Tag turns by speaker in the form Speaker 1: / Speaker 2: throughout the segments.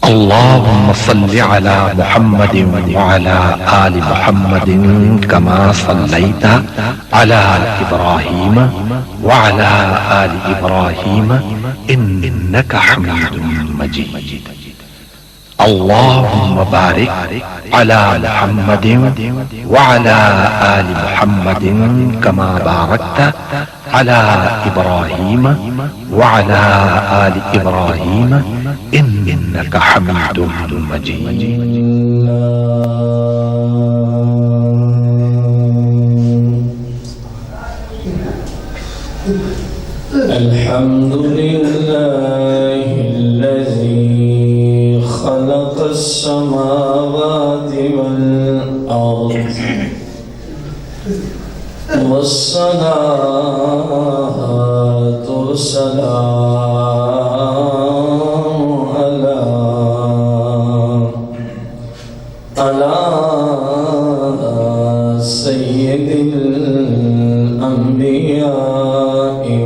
Speaker 1: اللهم صل على محمد وعلى آل محمد كما صليت على إبراهيم وعلى آل إبراهيم إنك حميد مجيد. اللهم بارك على محمد وعلى آل محمد كما باركت على إبراهيم وعلى آل إبراهيم إنك حميد مجيد.
Speaker 2: الحمد لله الذي خلق السماوات والأرض والصلاة والسلام على سيد الأنبياء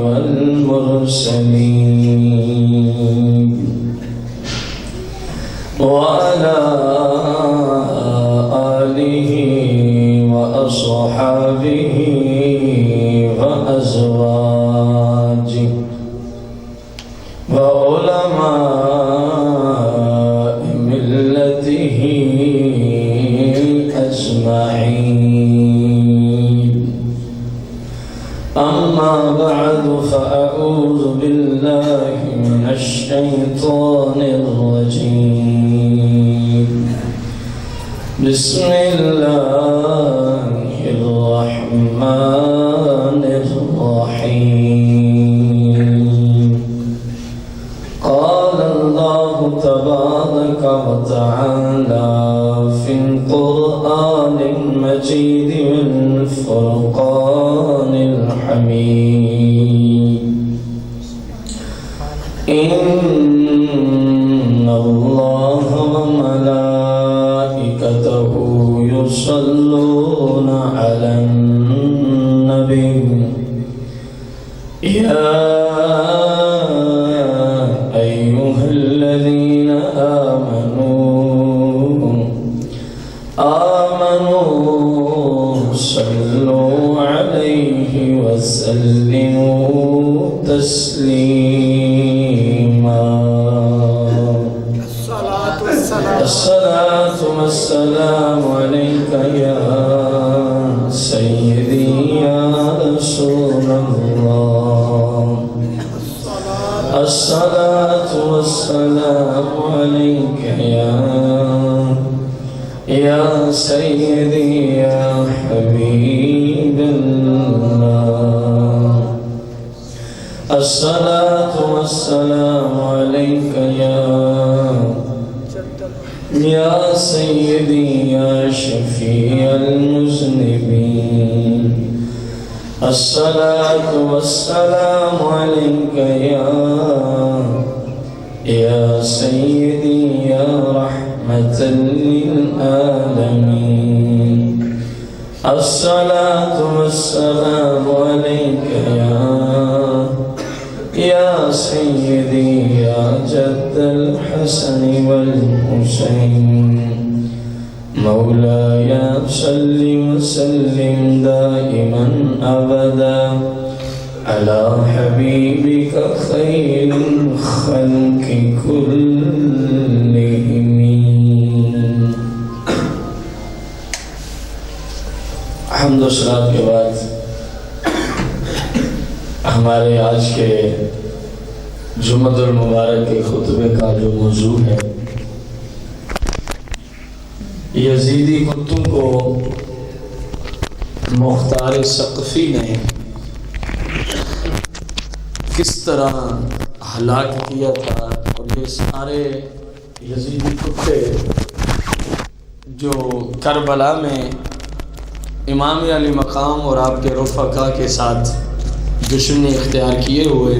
Speaker 2: والمرسلين وعلى آله وأصحابه وأزواجه وعلماء ملته أجمعين. أما بعد فأعوذ بالله من الشيطان الرجيم. بسم الله الرحمن الرحيم. قال الله تبارك وتعالى في القرآن المجيد والفرقان الحميد: إن الله وملائكته يصلون على النبي يا أيها الذين آمنوا صلوا عليه وسلموا تسليما. الصلاة والسلام عليك يا سيدي يا رسول الله. الصلاة والسلام عليك يا سيدي يا حبيب الله. الصلاة والسلام عليك يا سيدي يا شفيع المذنبين. الصلاة والسلام عليك يا سيدي يا رحمة للعالمين. الصلاة والسلام عليك يا سيدي يا جد الحسن والحسين. مولاي صل وسلم دائما أبدا على حبيبك خير الخلق كلهم. حمد و ثنا کے بعد ہمارے آج کے جمعۃ المبارک کے خطبے کا جو موضوع ہے، یزیدی کتوں کو مختار ثقفی نے کس طرح ہلاک کیا تھا، اور یہ سارے یزیدی کتے جو کربلا میں امام علی مقام اور آپ کے رفقا کے ساتھ دشمنی اختیار کیے ہوئے،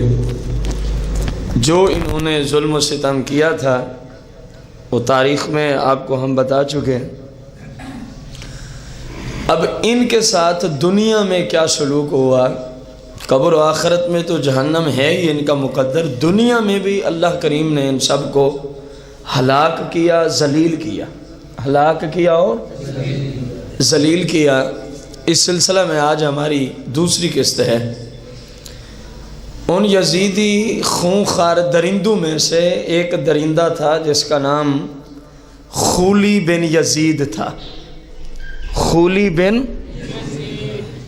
Speaker 2: جو انہوں نے ظلم و ستم کیا تھا، وہ تاریخ میں آپ کو ہم بتا چکے. اب ان کے ساتھ دنیا میں کیا سلوک ہوا، قبر و آخرت میں تو جہنم ہے ہی ان کا مقدر، دنیا میں بھی اللہ کریم نے ان سب کو ہلاک کیا، ذلیل کیا، ہلاک کیا اور ذلیل کیا۔ اس سلسلہ میں آج ہماری دوسری قسط ہے۔ ان یزیدی خونخوار درندوں میں سے ایک درندہ تھا جس کا نام خولی بن یزید تھا۔ خولی بن،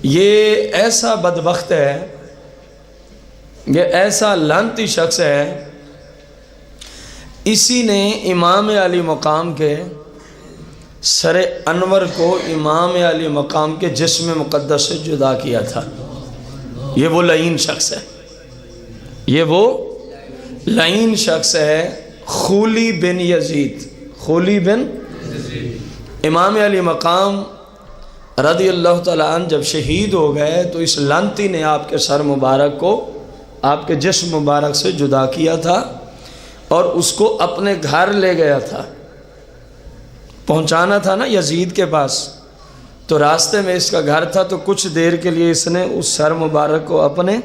Speaker 2: یہ ایسا بدبخت ہے، یہ ایسا لعنتی شخص ہے، اسی نے امام علی مقام کے سر انور کو امام علی مقام کے جسم مقدس سے جدا کیا تھا۔ یہ وہ لعین شخص ہے، یہ وہ لعین شخص ہے، خولی بن یزید۔ خولی بن امام علی مقام رضی اللہ تعالیٰ عنہ جب شہید ہو گئے تو اس لعنتی نے آپ کے سر مبارک کو آپ کے جسم مبارک سے جدا کیا تھا اور اس کو اپنے گھر لے گیا تھا، پہنچانا تھا نا یزید کے پاس، تو راستے میں اس کا گھر تھا تو کچھ دیر کے لیے اس نے اس سر مبارک کو اپنے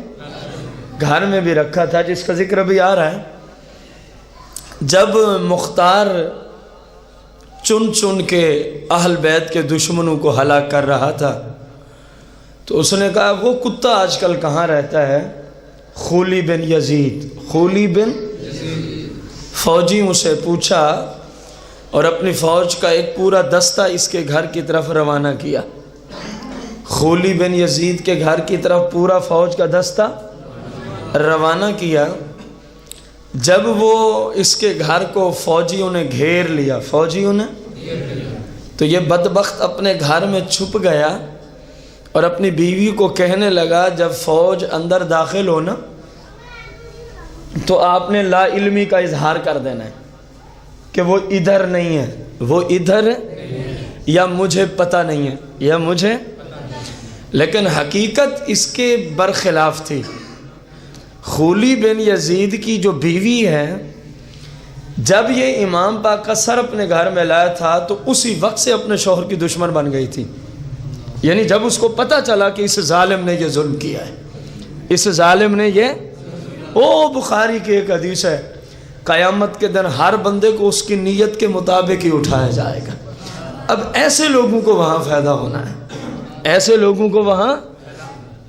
Speaker 2: گھر میں بھی رکھا تھا، جس کا ذکر بھی آ رہا ہے۔ جب مختار چن چن کے اہل بیت کے دشمنوں کو ہلاک کر رہا تھا تو اس نے کہا وہ کتا آج کل کہاں رہتا ہے؟ خولی بن یزید، خولی بن فوجی اسے پوچھا اور اپنی فوج کا ایک پورا دستہ اس کے گھر کی طرف روانہ کیا۔ خولی بن یزید کے گھر کی طرف پورا فوج کا دستہ روانہ کیا۔ جب وہ اس کے گھر کو فوجیوں نے گھیر لیا، فوجیوں نے، تو یہ بدبخت اپنے گھر میں چھپ گیا اور اپنی بیوی کو کہنے لگا جب فوج اندر داخل ہو نا تو آپ نے لا علمی کا اظہار کر دینا ہے کہ وہ ادھر نہیں ہے، وہ ادھر یا مجھے پتہ نہیں ہے، یا مجھے، لیکن حقیقت اس کے برخلاف تھی۔ خولی بن یزید کی جو بیوی ہے، جب یہ امام پاک کا سر اپنے گھر میں لایا تھا تو اسی وقت سے اپنے شوہر کی دشمن بن گئی تھی، یعنی جب اس کو پتہ چلا کہ اس ظالم نے یہ ظلم کیا ہے، اس ظالم نے یہ، بخاری کی ایک حدیث ہے، قیامت کے دن ہر بندے کو اس کی نیت کے مطابق ہی اٹھایا جائے گا۔ اب ایسے لوگوں کو وہاں فائدہ ہونا ہے، ایسے لوگوں کو وہاں،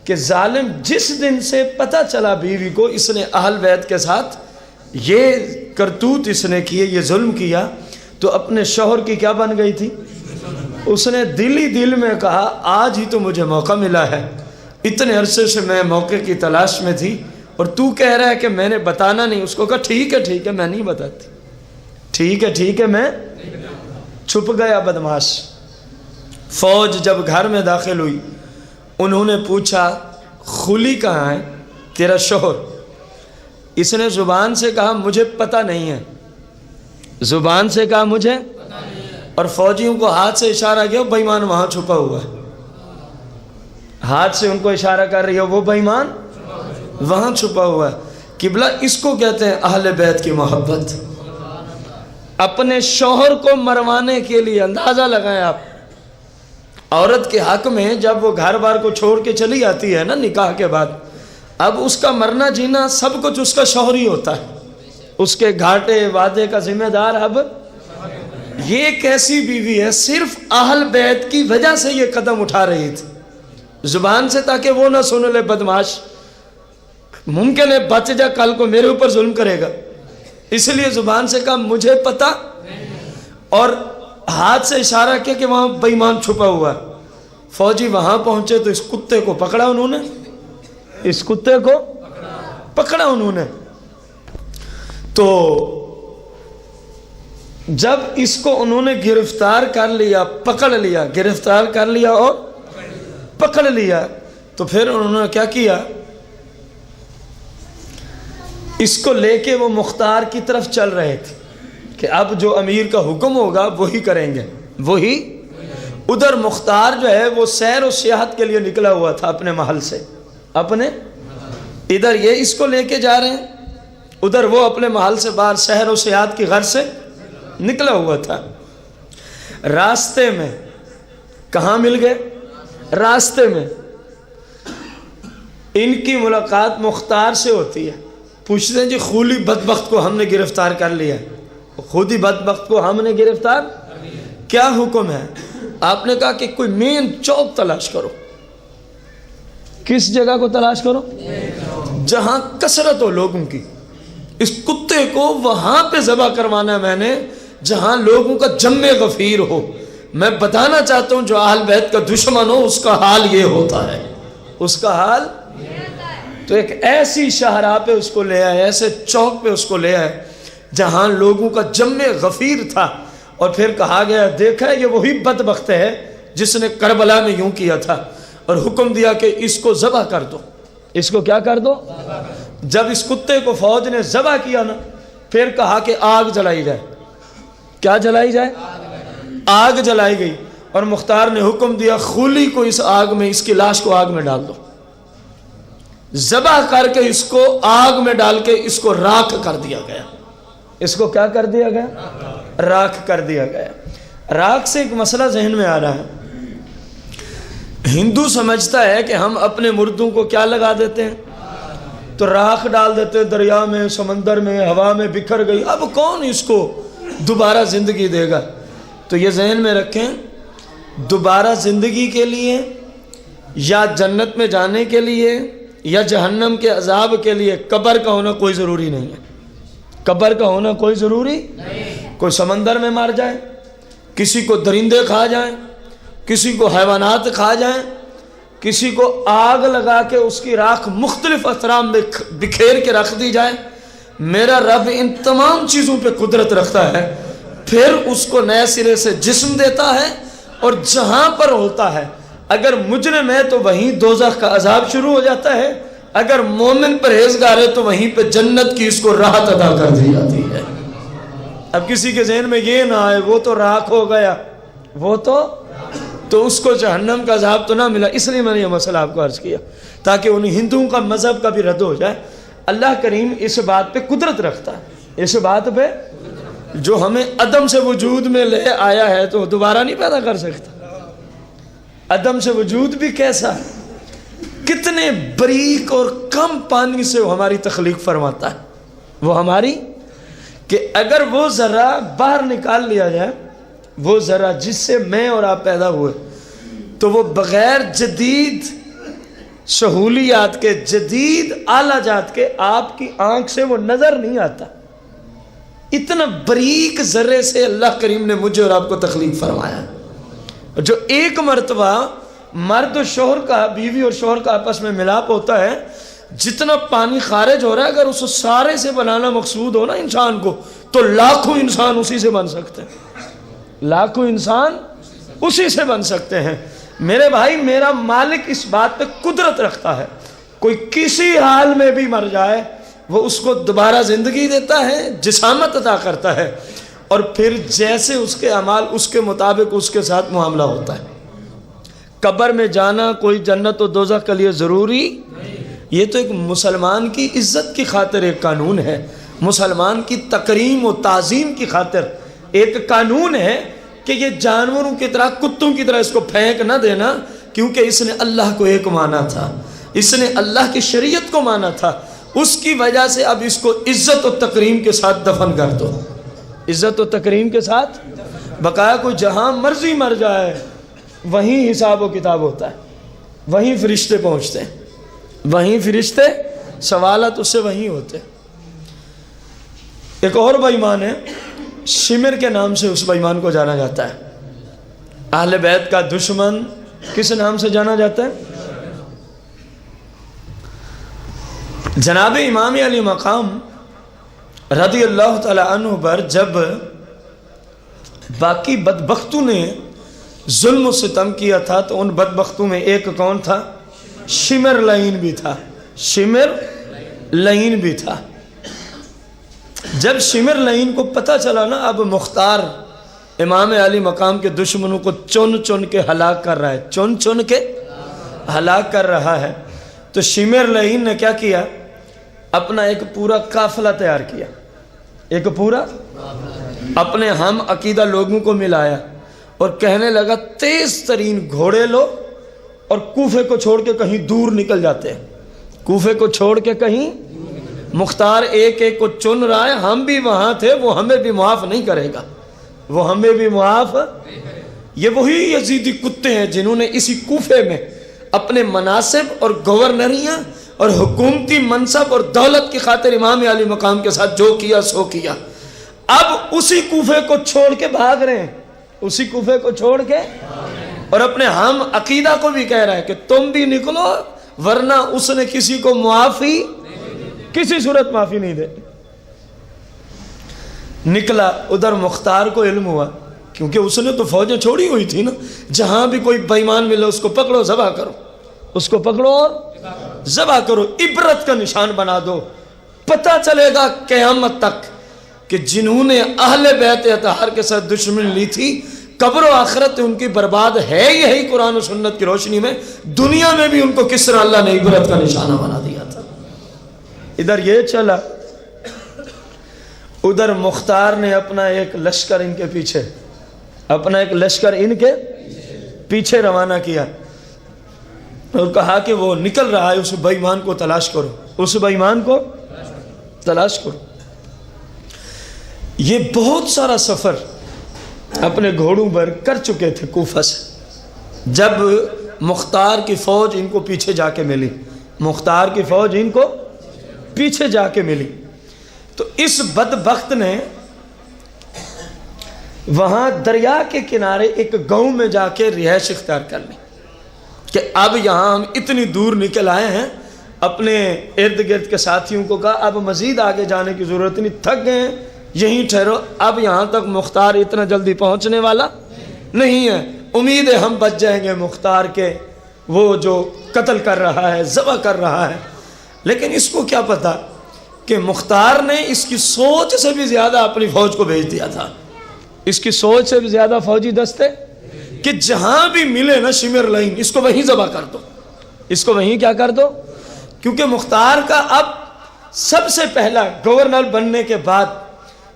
Speaker 2: کہ ظالم جس دن سے پتہ چلا بیوی کو اس نے اہل بیت کے ساتھ یہ کرتوت اس نے کیے، یہ ظلم کیا، تو اپنے شوہر کی کیا بن گئی تھی؟ اس نے دل ہی دل میں کہا آج ہی تو مجھے موقع ملا ہے، اتنے عرصے سے میں موقع کی تلاش میں تھی اور تو کہہ رہا ہے کہ میں نے بتانا نہیں۔ اس کو کہا ٹھیک ہے میں نہیں بتاتی، ٹھیک ہے میں، چھپ گیا بدماش۔ فوج جب گھر میں داخل ہوئی انہوں نے پوچھا خولی کہاں ہے تیرا شوہر؟ اس نے زبان سے کہا مجھے پتہ نہیں ہے، زبان سے کہا مجھے، اور فوجیوں کو ہاتھ سے اشارہ کیا بے ایمان وہاں چھپا ہوا ہے، ہاتھ سے ان کو اشارہ کر رہی ہے وہ بے ایمان وہاں چھپا ہوا ہے۔ قبلہ اس کو کہتے ہیں اہل بیت کی محبت۔ اپنے شوہر کو مروانے کے لیے اندازہ لگائیں آپ، عورت کے حق میں جب وہ گھر بار کو چھوڑ کے چلی آتی ہے نا نکاح کے بعد، اب اس کا مرنا جینا سب کچھ اس کا شوہر ہی ہوتا ہے، اس کے گھاٹے وعدے کا ذمہ دار۔ اب یہ ایک ایسی بیوی ہے صرف اہل بیت کی وجہ سے یہ قدم اٹھا رہی تھی، زبان سے تاکہ وہ نہ سن لے بدماش، ممکن ہے بچ جا کل کو میرے اوپر ظلم کرے گا، اس لیے زبان سے کہا مجھے پتہ، اور ہاتھ سے اشارہ کیا کہ وہاں بے ایمان چھپا ہوا ہے۔ فوجی وہاں پہنچے تو اس کتے کو پکڑا انہوں نے، اس کتے کو پکڑا انہوں نے۔ تو جب اس کو انہوں نے گرفتار کر لیا، پکڑ لیا، گرفتار کر لیا اور پکڑ لیا، تو پھر انہوں نے کیا کیا، اس کو لے کے وہ مختار کی طرف چل رہے تھے کہ اب جو امیر کا حکم ہوگا وہی کریں گے، وہی۔ ادھر مختار جو ہے وہ سیر و سیاحت کے لیے نکلا ہوا تھا اپنے محل سے، اپنے، ادھر یہ اس کو لے کے جا رہے ہیں، ادھر وہ اپنے محل سے باہر سیر و سیاحت کی غرض سے نکلا ہوا تھا۔ راستے میں کہاں مل گئے؟ راستے میں ان کی ملاقات مختار سے ہوتی ہے، پوچھتے ہیں جی خولی بدبخت کو ہم نے گرفتار کر لیا، خود ہی بدبخت کو ہم نے گرفتار. کیا حکم ہے؟ آپ نے کہا کہ کوئی مین چوک تلاش کرو. کس جگہ کو تلاش کرو؟ جہاں کثرت ہو لوگوں کی. اس کتے کو وہاں پہ ذبح کروانا ہے میں نے جہاں لوگوں کا جم غفیر ہو. میں بتانا چاہتا ہوں جو اہل بیت کا دشمن ہو اس کا حال یہ ہوتا ہے. اس کا حال تو ایک ایسی شاہراہ پہ اس کو لے آئے, ایسے چوک پہ اس کو لے آئے جہاں لوگوں کا جم غفیر تھا. اور پھر کہا گیا دیکھا یہ وہی بدبخت ہے جس نے کربلا میں یوں کیا تھا, اور حکم دیا کہ اس کو ذبح کر دو. اس کو کیا کر دو؟ جب اس کتے کو فوج نے ذبح کیا نا, پھر کہا کہ آگ جلائی جائے. کیا جلائی جائے؟ آگ جلائی گئی. اور مختار نے حکم دیا خولی کو اس آگ میں, اس کی لاش کو آگ میں ڈال دو. ذبح کر کے اس کو آگ میں ڈال کے اس کو راکھ کر دیا گیا. اس کو کیا کر دیا گیا؟ راکھ کر دیا گیا. راکھ سے ایک مسئلہ ذہن میں آ رہا ہے. ہندو سمجھتا ہے کہ ہم اپنے مردوں کو کیا لگا دیتے ہیں؟ تو راکھ ڈال دیتے, دریا میں, سمندر میں, ہوا میں بکھر گئی. اب کون اس کو دوبارہ زندگی دے گا؟ تو یہ ذہن میں رکھیں, دوبارہ زندگی کے لیے یا جنت میں جانے کے لیے یا جہنم کے عذاب کے لیے قبر کا ہونا کوئی ضروری نہیں ہے. قبر کا ہونا کوئی ضروری نہیں. کوئی سمندر میں مر جائے, کسی کو درندے کھا جائیں, کسی کو حیوانات کھا جائیں, کسی کو آگ لگا کے اس کی راکھ مختلف اطرام میں بکھیر کے رکھ دی جائے, میرا رب ان تمام چیزوں پہ قدرت رکھتا ہے. پھر اس کو نئے سرے سے جسم دیتا ہے, اور جہاں پر ہوتا ہے اگر مجرم ہے تو وہیں دوزخ کا عذاب شروع ہو جاتا ہے, اگر مومن پرہیزگار ہے تو وہیں پہ جنت کی اس کو راحت ادا کر دی جاتی ہے. اب کسی کے ذہن میں یہ نہ آئے وہ تو راکھ ہو گیا, وہ تو اس کو جہنم کا عذاب تو نہ ملا. اس لیے میں نے یہ مسئلہ آپ کو عرض کیا تاکہ ان ہندوؤں کا مذہب کا بھی رد ہو جائے. اللہ کریم اس بات پہ قدرت رکھتا ہے, اس بات پہ جو ہمیں عدم سے وجود میں لے آیا ہے تو دوبارہ نہیں پیدا کر سکتا. عدم سے وجود بھی کیسا ہے, کتنے بریک اور کم پانی سے وہ ہماری تخلیق فرماتا ہے. وہ ہماری کہ اگر وہ ذرہ باہر نکال لیا جائے, وہ ذرہ جس سے میں اور آپ پیدا ہوئے, تو وہ بغیر جدید سہولیات کے, جدید آلہ جات کے آپ کی آنکھ سے وہ نظر نہیں آتا. اتنا بریک ذرے سے اللہ کریم نے مجھے اور آپ کو تخلیق فرمایا. جو ایک مرتبہ مرد و شوہر کا, بیوی اور شوہر کا آپس میں ملاپ ہوتا ہے, جتنا پانی خارج ہو رہا ہے اگر اس سارے سے بنانا مقصود ہو نا انسان کو, تو لاکھوں انسان اسی سے بن سکتے ہیں. لاکھوں انسان اسی سے بن سکتے ہیں. میرے بھائی, میرا مالک اس بات پہ قدرت رکھتا ہے, کوئی کسی حال میں بھی مر جائے وہ اس کو دوبارہ زندگی دیتا ہے, جسامت عطا کرتا ہے, اور پھر جیسے اس کے اعمال اس کے مطابق اس کے ساتھ معاملہ ہوتا ہے. قبر میں جانا کوئی جنت و دوزخ کے لیے ضروری, یہ تو ایک مسلمان کی عزت کی خاطر ایک قانون ہے, مسلمان کی تکریم و تعظیم کی خاطر ایک قانون ہے کہ یہ جانوروں کی طرح, کتوں کی طرح اس کو پھینک نہ دینا, کیونکہ اس نے اللہ کو ایک مانا تھا, اس نے اللہ کی شریعت کو مانا تھا. اس کی وجہ سے اب اس کو عزت و تکریم کے ساتھ دفن کر دو, عزت و تکریم کے ساتھ. بقایا کوئی جہاں مرضی مر جائے وہیں حساب و کتاب ہوتا ہے, وہیں فرشتے پہنچتے ہیں, وہیں فرشتے, سوالات اس سے وہیں ہوتے ہیں. ایک اور بے ایمان ہے, شمر کے نام سے اس بے ایمان کو جانا جاتا ہے. اہل بیت کا دشمن کس نام سے جانا جاتا ہے؟ جناب امام علی مقام رضی اللہ تعالی عنہ پر جب باقی بدبختوں نے ظلم و ستم کیا تھا تو ان بدبختوں میں ایک کون تھا؟ شمر لعین بھی تھا, شمر لعین بھی تھا. جب شمر لعین کو پتہ چلا نا اب مختار امام علی مقام کے دشمنوں کو چن چن کے ہلاک کر رہا ہے, چن چن کے ہلاک کر رہا ہے, تو شمر لعین نے کیا کیا؟ اپنا ایک پورا قافلہ تیار کیا, ایک پورا اپنے ہم عقیدہ لوگوں کو ملایا اور کہنے لگا تیز ترین گھوڑے لو اور کوفے کو چھوڑ کے کہیں دور نکل جاتے ہیں, کوفے کو چھوڑ کے کہیں مختار ایک ایک کو چن رہا ہے، ہم بھی وہاں تھے، وہ ہمیں بھی معاف نہیں کرے گا، وہ ہمیں بھی معاف۔ یہ وہی یزیدی کتے ہیں جنہوں نے اسی کوفے میں اپنے مناصب اور گورنریاں اور حکومتی منصب اور دولت کی خاطر امام علی مقام کے ساتھ جو کیا سو کیا۔ اب اسی کوفے کو چھوڑ کے بھاگ رہے ہیں، اسی کوفے کو چھوڑ کے، اور اپنے ہم عقیدہ کو بھی کہہ رہا ہے کہ تم بھی نکلو، ورنہ اس نے کسی کو معافی، کسی صورت معافی نہیں دے۔ نکلا ادھر مختار کو علم ہوا، کیونکہ اس نے تو فوجیں چھوڑی ہوئی تھی نا، جہاں بھی کوئی بے ایمان ملے اس کو پکڑو ذبح کرو، اس کو پکڑو اور ذبح کرو، عبرت کا نشان بنا دو۔ پتہ چلے گا قیامت تک کہ جنہوں نے اہل بیت اطہار کے ساتھ دشمنی لی تھی، قبر و آخرت ان کی برباد ہے یہی قرآن و سنت کی روشنی میں، دنیا میں بھی ان کو کس طرح اللہ نے عبرت کا نشانہ بنا دیا تھا۔ ادھر یہ چلا، ادھر مختار نے اپنا ایک لشکر ان کے پیچھے، اپنا ایک لشکر ان کے پیچھے روانہ کیا اور کہا کہ وہ نکل رہا ہے، اس بے ایمان کو تلاش کرو، اس بے ایمان کو تلاش کرو۔ یہ بہت سارا سفر اپنے گھوڑوں پر کر چکے تھے کوفہ سے، جب مختار کی فوج ان کو پیچھے جا کے ملی، مختار کی فوج ان کو پیچھے جا کے ملی، تو اس بدبخت نے وہاں دریا کے کنارے ایک گاؤں میں جا کے رہائش اختیار کر لی کہ اب یہاں ہم اتنی دور نکل آئے ہیں، اپنے ارد گرد کے ساتھیوں کو کہا اب مزید آگے جانے کی ضرورت نہیں، تھک گئے ہیں، یہیں ٹھہرو، اب یہاں تک مختار اتنا جلدی پہنچنے والا نہیں ہے، امید ہے ہم بچ جائیں گے مختار کے، وہ جو قتل کر رہا ہے، ذبح کر رہا ہے۔ لیکن اس کو کیا پتا کہ مختار نے اس کی سوچ سے بھی زیادہ اپنی فوج کو بھیج دیا تھا، اس کی سوچ سے بھی زیادہ فوجی دستے کہ جہاں بھی ملے نا شمر لائن، اس کو وہیں ذبح کر دو، اس کو وہیں کیا کر دو، کیونکہ مختار کا اب سب سے پہلا گورنر بننے کے بعد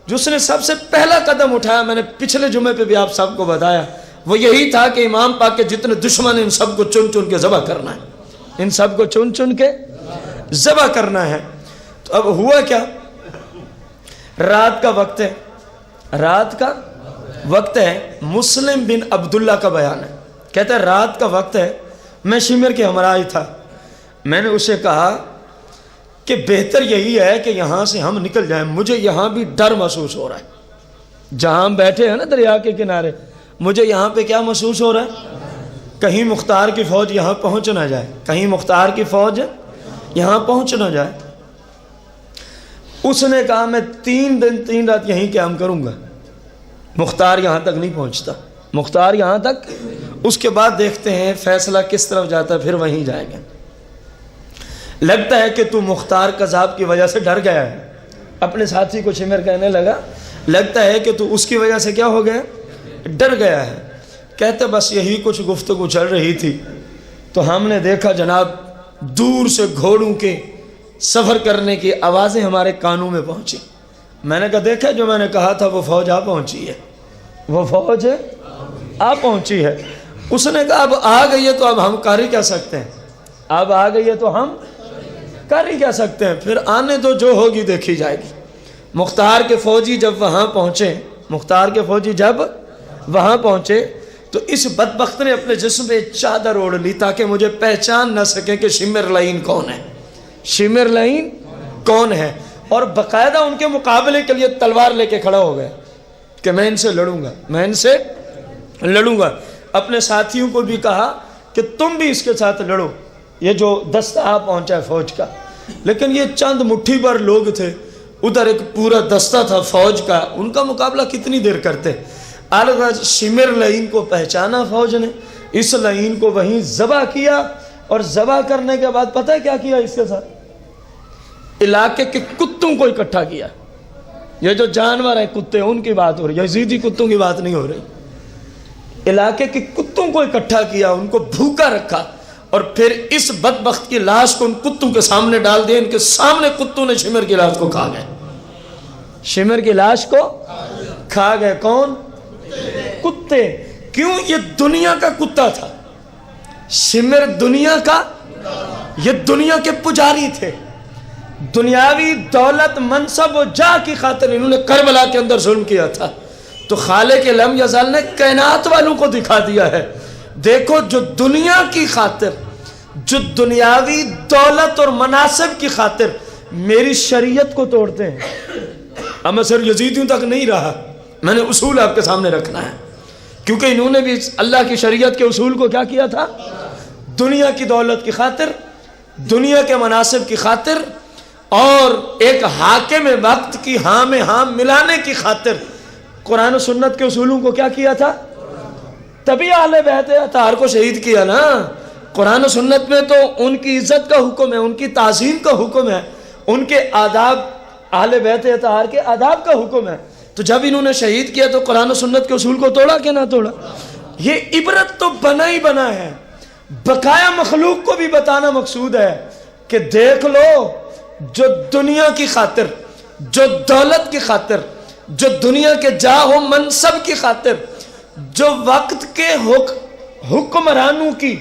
Speaker 2: جس نے سب سے پہلا قدم اٹھایا، میں نے پچھلے جمعے پہ بھی آپ سب کو بتایا، وہ یہی تھا کہ امام پاک کے جتنے دشمن ہیں ان سب کو چن چن کے ذبح کرنا ہے، ان سب کو چن چن کے ذبح کرنا ہے۔ تو اب ہوا کیا، رات کا وقت ہے، رات کا وقت ہے، مسلم بن عبداللہ کا بیان ہے، کہتا ہے رات کا وقت ہے، میں شمر کے ہمراہ تھا، میں نے اسے کہا کہ بہتر یہی ہے کہ یہاں سے ہم نکل جائیں، مجھے یہاں بھی ڈر محسوس ہو رہا ہے، جہاں ہم بیٹھے ہیں نا دریا کے کنارے، مجھے یہاں پہ کیا محسوس ہو رہا ہے، کہیں مختار کی فوج یہاں پہنچ نہ جائے، کہیں مختار کی فوج یہاں پہنچ نہ جائے۔ اس نے کہا میں 3 دن 3 رات یہیں قیام کروں گا، مختار یہاں تک نہیں پہنچتا، مختار یہاں تک، اس کے بعد دیکھتے ہیں فیصلہ کس طرف جاتا ہے، پھر وہیں جائیں گے۔ لگتا ہے کہ تو مختار قذاب کی وجہ سے ڈر گیا ہے، اپنے ساتھی کو شمر کہنے لگا، لگتا ہے کہ تو اس کی وجہ سے کیا ہو گیا، ڈر گیا ہے۔ کہتے بس یہی کچھ گفتگو چل رہی تھی تو ہم نے دیکھا جناب دور سے گھوڑوں کے سفر کرنے کی آوازیں ہمارے کانوں میں پہنچی، میں نے کہا دیکھا جو میں نے کہا تھا وہ فوج آ پہنچی ہے، وہ فوج آ پہنچی ہے۔ اس نے کہا اب آ گئی ہے تو اب ہم کر ہی کیا سکتے ہیں، اب آ گئی ہے تو ہم کر ہی کیا سکتے ہیں، پھر آنے دو جو ہوگی دیکھی جائے گی۔ مختار کے فوجی جب وہاں پہنچے، مختار کے فوجی جب وہاں پہنچے تو اس بدبخت نے اپنے جسم پہ چادر اوڑھ لی تاکہ مجھے پہچان نہ سکے کہ شمر لائن کون ہے، شمر لائن کون ہے، اور باقاعدہ ان کے مقابلے کے لیے تلوار لے کے کھڑا ہو گیا کہ میں ان سے لڑوں گا، میں ان سے لڑوں گا۔ اپنے ساتھیوں کو بھی کہا کہ تم بھی اس کے ساتھ لڑو، یہ جو دستہ آ پہنچا ہے فوج کا، لیکن یہ چند مٹھی بھر لوگ تھے، ادھر ایک پورا دستہ تھا فوج کا، ان کا مقابلہ کتنی دیر کرتے۔ الغرض شمر لائن کو پہچانا فوج نے، اس لائن کو وہیں ذبح کیا، اور ذبح کرنے کے بعد پتہ ہے کیا کیا اس کے ساتھ، علاقے کے کتوں کو اکٹھا کیا، یہ جو جانور ہیں کتے ان کی بات ہو رہی ہے، یزیدی کتوں کی بات نہیں ہو رہی، علاقے کے کتوں کو اکٹھا کیا، ان کو بھوکا رکھا، اور پھر اس بدبخت کی لاش کو ان کتوں کے سامنے ڈال دیا، ان کے سامنے کتوں نے شمر کی لاش کو کھا گئے، شمر کی لاش کو کھا گئے۔ کون؟ کتے۔ کیوں؟ یہ دنیا کا کتا تھا، شمر دنیا کا، یہ دنیا کے پجاری تھے، دنیاوی دولت منصب و جاہ کی خاطر انہوں نے کربلا کے اندر ظلم کیا تھا، تو خالق لم یزال نے کائنات والوں کو دکھا دیا ہے، دیکھو جو دنیا کی خاطر، جو دنیاوی دولت اور مناصب کی خاطر میری شریعت کو توڑتے ہیں۔ اب میں صرف یزیدیوں تک نہیں رہا، میں نے اصول آپ کے سامنے رکھنا ہے، کیونکہ انہوں نے بھی اللہ کی شریعت کے اصول کو کیا کیا تھا؟ دنیا کی دولت کی خاطر، دنیا کے مناصب کی خاطر، اور ایک حاکم وقت کی ہاں میں ہاں ملانے کی خاطر قرآن و سنت کے اصولوں کو کیا کیا تھا؟ تبھی اہل بیت اطہار کو شہید کیا نا۔ قرآن و سنت میں تو ان کی عزت کا حکم ہے، ان کی تعظیم کا حکم ہے، ان کے آداب، اہل بیت اطہار کے آداب کا حکم ہے، تو جب انہوں نے شہید کیا تو قرآن و سنت کے اصول کو توڑا کہ نہ توڑا؟ یہ عبرت تو بنا ہی بنا ہے، بقایا مخلوق کو بھی بتانا مقصود ہے کہ دیکھ لو، جو دنیا کی خاطر، جو دولت کی خاطر، جو دنیا کے جاہ و منصب کی خاطر، جو وقت کے حکمرانوں کی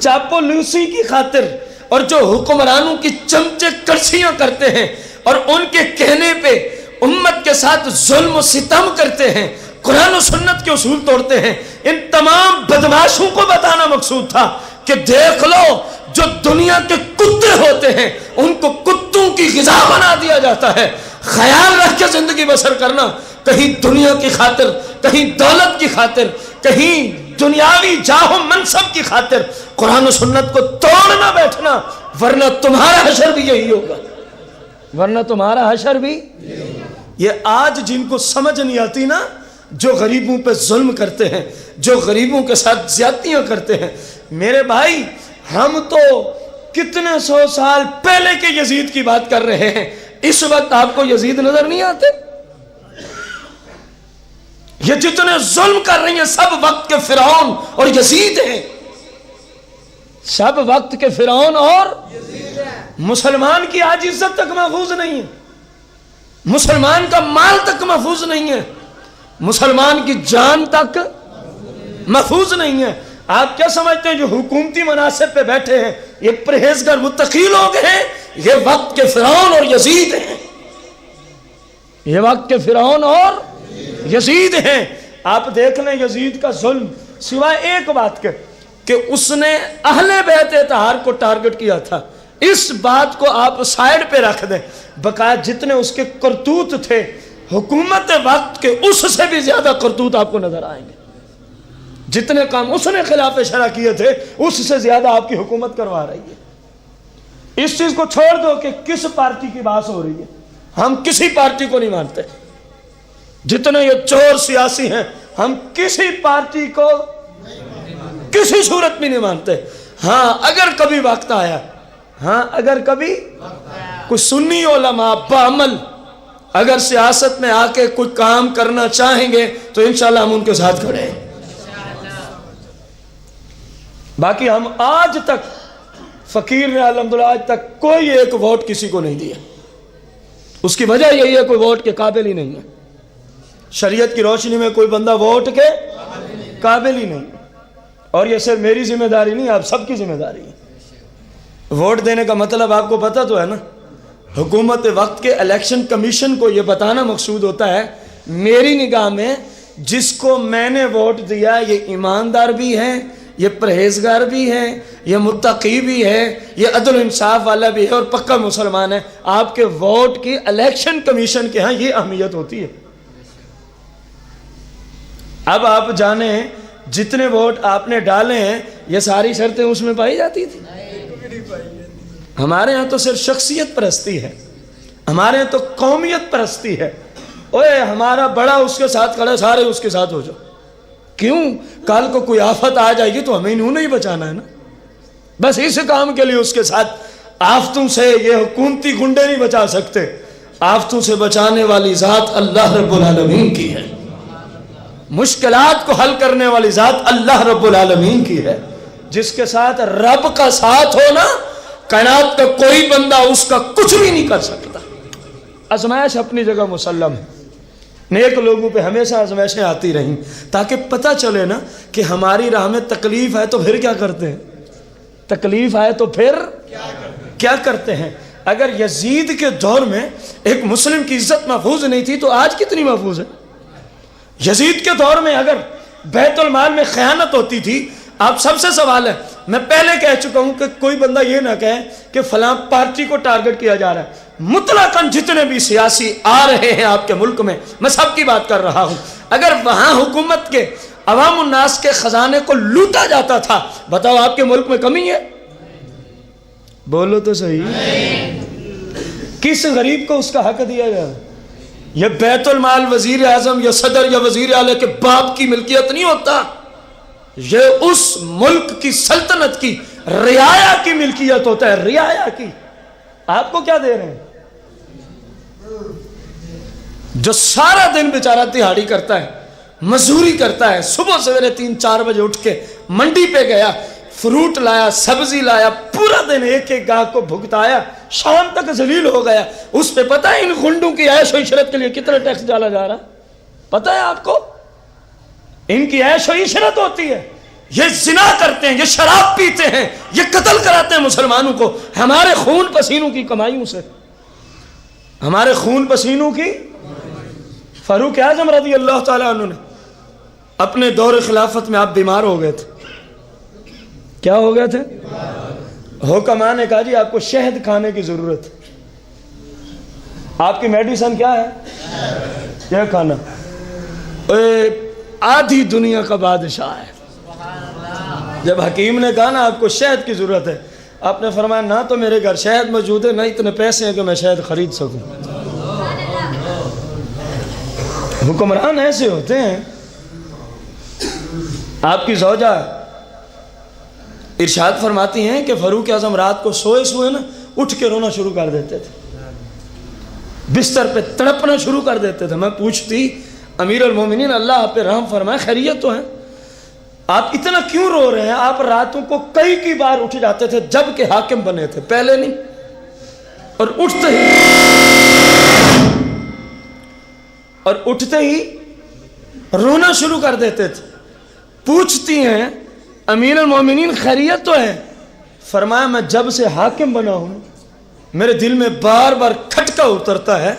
Speaker 2: چاپلوسی کی خاطر، اور جو حکمرانوں کی چمچے کرسیاں کرتے ہیں اور ان کے کہنے پہ امت کے ساتھ ظلم و ستم کرتے ہیں، قرآن و سنت کے اصول توڑتے ہیں، ان تمام بدماشوں کو بتانا مقصود تھا کہ دیکھ لو، جو دنیا کے کتے ہوتے ہیں ان کو کتوں کی غذا بنا دیا جاتا ہے۔ خیال رکھ کے زندگی بسر کرنا، کہیں دنیا کی خاطر، کہیں دولت کی خاطر، کہیں دنیاوی جاہ و منصب کی خاطر قرآن و سنت کو توڑنا بیٹھنا، ورنہ تمہارا حشر بھی یہی ہوگا، ورنہ تمہارا حشر بھی۔ یہ آج جن کو سمجھ نہیں آتی نا، جو غریبوں پہ ظلم کرتے ہیں، جو غریبوں کے ساتھ زیادتیاں کرتے ہیں، میرے بھائی ہم تو کتنے سو سال پہلے کے یزید کی بات کر رہے ہیں، اس وقت آپ کو یزید نظر نہیں آتے؟ یہ جتنے ظلم کر رہی ہیں سب وقت کے فرعون اور یزید ہیں، سب وقت کے فرعون اور مسلمان کی آج عزت تک محفوظ نہیں ہے، مسلمان کا مال تک محفوظ نہیں ہے، مسلمان کی جان تک محفوظ نہیں ہے۔ آپ کیا سمجھتے ہیں جو حکومتی مناصب پہ بیٹھے ہیں یہ پرہیزگار متقی لوگ ہیں؟ یہ وقت کے فرعون اور یزید ہیں، یہ وقت کے فرعون اور یزید ہیں۔ آپ دیکھ لیں یزید کا ظلم، سوائے ایک بات کے کہ اس نے اہل بیت اطہار کو ٹارگٹ کیا تھا، اس بات کو آپ سائیڈ پہ رکھ دیں، بقایا جتنے اس کے کرتوت تھے حکومت وقت کے اس سے بھی زیادہ کرتوت آپ کو نظر آئیں گے، جتنے کام اس نے خلاف شرع کیے تھے اس سے زیادہ آپ کی حکومت کروا رہی ہے۔ اس چیز کو چھوڑ دو کہ کس پارٹی کی بات ہو رہی ہے، ہم کسی پارٹی کو نہیں مانتے، جتنے یہ چور سیاسی ہیں ہم کسی پارٹی کو کسی صورت میں نہیں مانتے۔ ہاں اگر کبھی وقت آیا، ہاں اگر کبھی کوئی سنی علماء بعمل اگر سیاست میں آ کے کوئی کام کرنا چاہیں گے تو انشاءاللہ ہم ان کے ساتھ کھڑے ہیں۔ باقی ہم آج تک فقیر نے الحمدللہ آج تک کوئی ایک ووٹ کسی کو نہیں دیا، اس کی وجہ یہی ہے کوئی ووٹ کے قابل ہی نہیں ہے، شریعت کی روشنی میں کوئی بندہ ووٹ کے قابل ہی نہیں، اور یہ صرف میری ذمہ داری نہیں، آپ سب کی ذمہ داری ہے۔ ووٹ دینے کا مطلب آپ کو پتہ تو ہے نا، حکومت وقت کے الیکشن کمیشن کو یہ بتانا مقصود ہوتا ہے میری نگاہ میں جس کو میں نے ووٹ دیا یہ ایماندار بھی ہے، یہ پرہیزگار بھی ہے، یہ متقی بھی ہے، یہ عدل و انصاف والا بھی ہے اور پکا مسلمان ہے۔ آپ کے ووٹ کی الیکشن کمیشن کے ہاں یہ اہمیت ہوتی ہے۔ اب آپ جانیں جتنے ووٹ آپ نے ڈالے ہیں یہ ساری شرطیں اس میں پائی جاتی تھی؟ ہمارے ہاں تو صرف شخصیت پرستی ہے، ہمارے ہاں تو قومیت پرستی ہے، اوے ہمارا بڑا اس کے ساتھ کھڑا سارے اس کے ساتھ ہو جاؤ۔ کیوں؟ کل کو کوئی آفت آ جائے گی تو ہمیں انہوں نے ہی بچانا ہے نا، بس اس کام کے لیے اس کے ساتھ۔ آفتوں سے یہ حکومتی گنڈے نہیں بچا سکتے، آفتوں سے بچانے والی ذات اللہ رب العالمین کی ہے، مشکلات کو حل کرنے والی ذات اللہ رب العالمین کی ہے، جس کے ساتھ رب کا ساتھ ہونا کائنات کا کوئی بندہ اس کا کچھ بھی نہیں کر سکتا۔ آزمائش اپنی جگہ مسلم ہے، نیک لوگوں پہ ہمیشہ آزمائشیں آتی رہیں تاکہ پتہ چلے نا کہ ہماری راہ میں تکلیف ہے تو پھر کیا کرتے ہیں، تکلیف آئے تو پھر کیا کرتے ہیں۔ اگر یزید کے دور میں ایک مسلم کی عزت محفوظ نہیں تھی تو آج کتنی محفوظ ہے؟ یزید کے دور میں اگر بیت المال میں خیانت ہوتی تھی، آپ سب سے سوال ہے، میں پہلے کہہ چکا ہوں کہ کوئی بندہ یہ نہ کہے کہ فلاں پارٹی کو ٹارگٹ کیا جا رہا ہے، مطلقاً جتنے بھی سیاسی آ رہے ہیں آپ کے ملک میں، میں سب کی بات کر رہا ہوں، اگر وہاں حکومت کے عوام الناس کے خزانے کو لوٹا جاتا تھا، بتاؤ آپ کے ملک میں کمی ہے؟ بولو تو صحیح، کس غریب کو اس کا حق دیا گیا؟ یہ بیت المال وزیر اعظم یا صدر یا وزیر اعلیٰ کے باپ کی ملکیت نہیں ہوتا، یہ اس ملک کی سلطنت کی رعایا کی ملکیت ہوتا ہے، رعایا کی۔ آپ کو کیا دے رہے ہیں؟ جو سارا دن بیچارہ دہاڑی کرتا ہے، مزدوری کرتا ہے، صبح سویرے 3-4 بجے اٹھ کے منڈی پہ گیا، فروٹ لایا، سبزی لایا، پورا دن ایک ایک گاہک کو بھگتایا، شام تک ذلیل ہو گیا، اس پہ پتہ ہے ان گنڈوں کی عیش و عشرت کے لیے کتنا ٹیکس ڈالا جا رہا؟ پتہ ہے آپ کو؟ ان کی عیش و عشرت ہوتی ہے، یہ زنا کرتے ہیں، یہ شراب پیتے ہیں، یہ قتل کراتے ہیں مسلمانوں کو ہمارے خون پسینوں کی کمائیوں سے، ہمارے خون پسینوں کی۔ فاروق اعظم رضی اللہ تعالیٰ عنہ نے اپنے دور خلافت میں آپ بیمار ہو گئے تھے، کیا ہو گئے تھے؟ حکماء نے کہا جی آپ کو شہد کھانے کی ضرورت ہے، آپ کی میڈیسن کیا ہے؟ کیا کھانا؟ آدھی دنیا کا بادشاہ ہے۔ جب حکیم نے کہا نا آپ کو شہد کی ضرورت ہے، آپ نے فرمایا نہ تو میرے گھر شہد موجود ہے، نہ اتنے پیسے ہیں کہ میں شہد خرید سکوں۔ حکمران ایسے ہوتے ہیں۔ آپ کی زوجہ ارشاد فرماتی ہیں کہ فاروق اعظم رات کو سوئے نا اٹھ کے رونا شروع کر دیتے تھے، بستر پہ تڑپنا شروع کر دیتے تھے۔ میں پوچھتی امیر المومنین اللہ آپ پہ رحم فرمائے، خیریت تو ہے؟ آپ اتنا کیوں رو رہے ہیں؟ آپ راتوں کو کئی بار اٹھ جاتے تھے جب کہ حاکم بنے تھے، پہلے نہیں، اور اٹھتے ہی رونا شروع کر دیتے تھے۔ پوچھتی ہیں امیر المومنین خیریت تو ہے؟ فرمایا میں جب سے حاکم بنا ہوں میرے دل میں بار بار کھٹکا اترتا ہے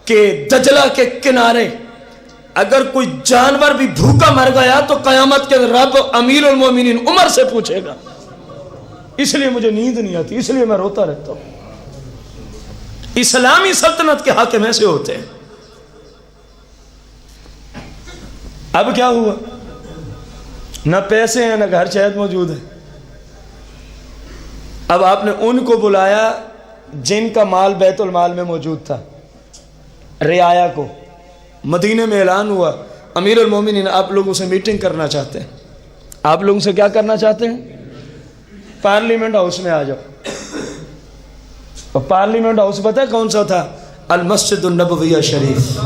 Speaker 2: کہ دجلہ کے کنارے اگر کوئی جانور بھی بھوکا مر گیا تو قیامت کے رب امیر المومنین عمر سے پوچھے گا، اس لیے مجھے نیند نہیں آتی، اس لیے میں روتا رہتا ہوں۔ اسلامی سلطنت کے حاکم ایسے ہوتے ہیں۔ اب کیا ہوا؟ نہ پیسے ہیں، نہ گھر شہد موجود ہے۔ اب آپ نے ان کو بلایا جن کا مال بیت المال میں موجود تھا، رعایا کو۔ مدینے میں اعلان ہوا امیر المومنین آپ لوگوں سے میٹنگ کرنا چاہتے ہیں۔ آپ لوگوں سے کیا کرنا چاہتے ہیں؟ پارلیمنٹ ہاؤس میں آ جاؤ۔ اور پارلیمنٹ ہاؤس پتہ ہے کون سا تھا؟ المسجد النبویہ شریف،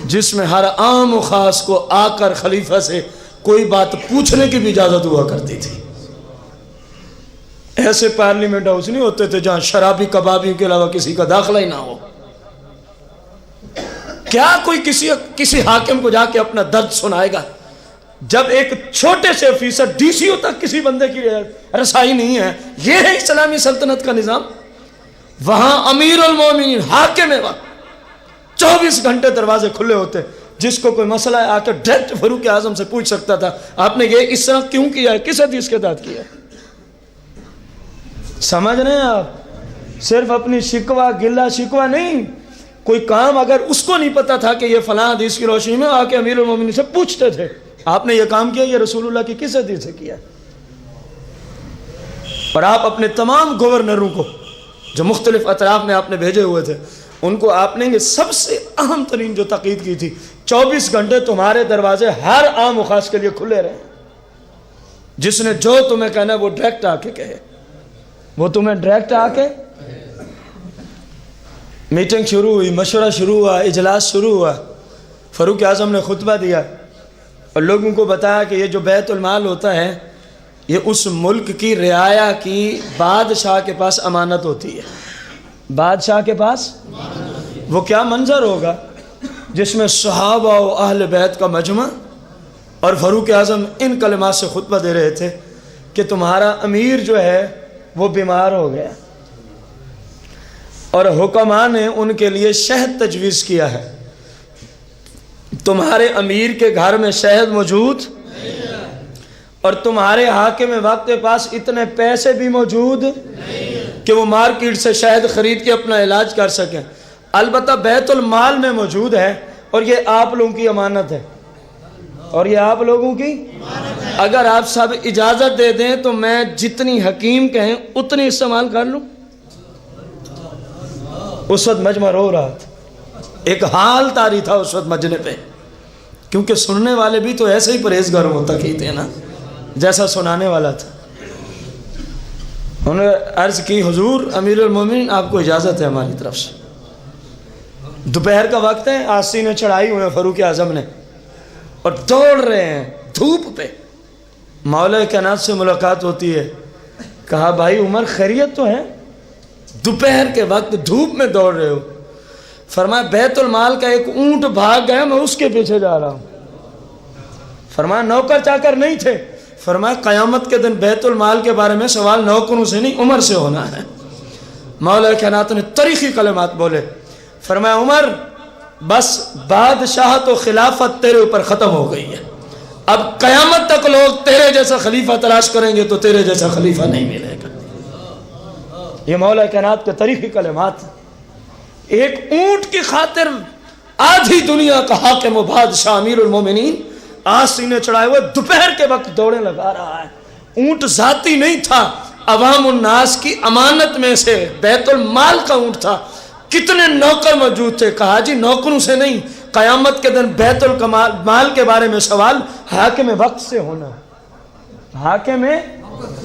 Speaker 2: جس میں ہر عام و خاص کو آ کر خلیفہ سے کوئی بات پوچھنے کی بھی اجازت ہوا کرتی تھی۔ ایسے پارلیمنٹ ہاؤس نہیں ہوتے تھے جہاں شرابی کبابی کے علاوہ کسی کا داخلہ ہی نہ ہو۔ کیا کوئی کسی حاکم کو جا کے اپنا درد سنائے گا؟ جب ایک چھوٹے سے آفیسر ڈی سی او تک کسی بندے کی رسائی نہیں ہے، یہ ہے اسلامی سلطنت کا نظام۔ وہاں امیر المومنین حاکم وقت 24 گھنٹے دروازے کھلے ہوتے، جس کو کوئی مسئلہ ہے آ کے ڈائریکٹ فاروق اعظم سے پوچھ سکتا تھا آپ نے یہ اس طرح کیوں کیا ہے، کس حدیث کے تحت کیا ہے۔ سمجھ رہے ہیں آپ؟ صرف اپنی شکوہ گلہ شکوہ نہیں، کوئی کام اگر اس کو نہیں پتا تھا کہ یہ فلاں حدیث کی روشنی میں، آ کے امیر المومنین سے پوچھتے تھے آپ نے یہ کام کیا، یہ رسول اللہ کی کس حدیث سے کیا۔ اور آپ اپنے تمام گورنروں کو جو مختلف اطراف میں آپ نے بھیجے ہوئے تھے، ان کو آپ نے یہ سب سے اہم ترین جو تاکید کی تھی، 24 گھنٹے تمہارے دروازے ہر عام و خاص کے لیے کھلے رہے، جس نے جو تمہیں کہنا وہ ڈائریکٹ آ کے کہے، وہ تمہیں ڈائریکٹ آ کے۔ میٹنگ شروع ہوئی، مشورہ شروع ہوا، اجلاس شروع ہوا، فاروق اعظم نے خطبہ دیا اور لوگوں کو بتایا کہ یہ جو بیت المال ہوتا ہے یہ اس ملک کی رعایا کی بادشاہ کے پاس امانت ہوتی ہے۔ بادشاہ کے پاس وہ کیا منظر ہوگا جس میں صحابہ و اہل بیت کا مجمع، اور فاروق اعظم ان کلمات سے خطبہ دے رہے تھے کہ تمہارا امیر جو ہے وہ بیمار ہو گیا، اور حکماء نے ان کے لیے شہد تجویز کیا ہے. تمہارے امیر کے گھر میں شہد موجود اور تمہارے حاکم وقت کے پاس اتنے پیسے بھی موجود کہ وہ مارکیٹ سے شہد خرید کے اپنا علاج کر سکیں. البتہ بیت المال میں موجود ہے اور یہ آپ لوگوں کی امانت ہے. اور یہ آپ لوگوں کی اگر آپ سب اجازت دے دیں تو میں جتنی حکیم کہیں اتنی استعمال کر لوں. اس وقت مجمع رو رہا تھا. ایک حال طاری تھا اس وقت مجمع پہ, کیونکہ سننے والے بھی تو ایسے ہی پرہیزگار متقی تھے نا جیسا سنانے والا تھا. انہوں نے عرض کی حضور امیر المومنین آپ کو اجازت ہے ہماری طرف سے. دوپہر کا وقت ہے, آستینیں چڑھائی ہوئے ہیں فاروق اعظم نے اور دوڑ رہے ہیں دھوپ پہ. مولا کائنات سے ملاقات ہوتی ہے. کہا بھائی عمر خیریت تو ہے؟ دوپہر کے وقت دھوپ میں دوڑ رہے ہو. فرمایا بیت المال کا ایک اونٹ بھاگ گیا, میں اس کے پیچھے جا رہا ہوں. فرمایا نوکر چاکر نہیں تھے؟ فرمایا قیامت کے دن بیت المال کے بارے میں سوال نوکروں سے نہیں عمر سے ہونا ہے. مولا کائنات نے تاریخی کلمات بولے. فرمایا عمر بس بادشاہت و خلافت تیرے اوپر ختم ہو گئی ہے, اب قیامت تک لوگ تیرے جیسا خلیفہ تلاش کریں گے تو تیرے جیسا خلیفہ نہیں ملے گا. یہ مولا کائنات کے تاریخی کلمات. ایک اونٹ کی خاطر آدھی دنیا کا حاکم و بادشاہ امیر المومنین آستینے چڑھائے ہوئے دوپہر کے وقت دوڑیں لگا رہا ہے. اونٹ ذاتی نہیں تھا, عوام الناس کی امانت میں سے بیت المال کا اونٹ تھا. کتنے نوکر موجود تھے؟ کہا جی نوکروں سے نہیں, قیامت کے دن بیت المال کے بارے میں سوال حاکم وقت سے ہونا ہے. حاکم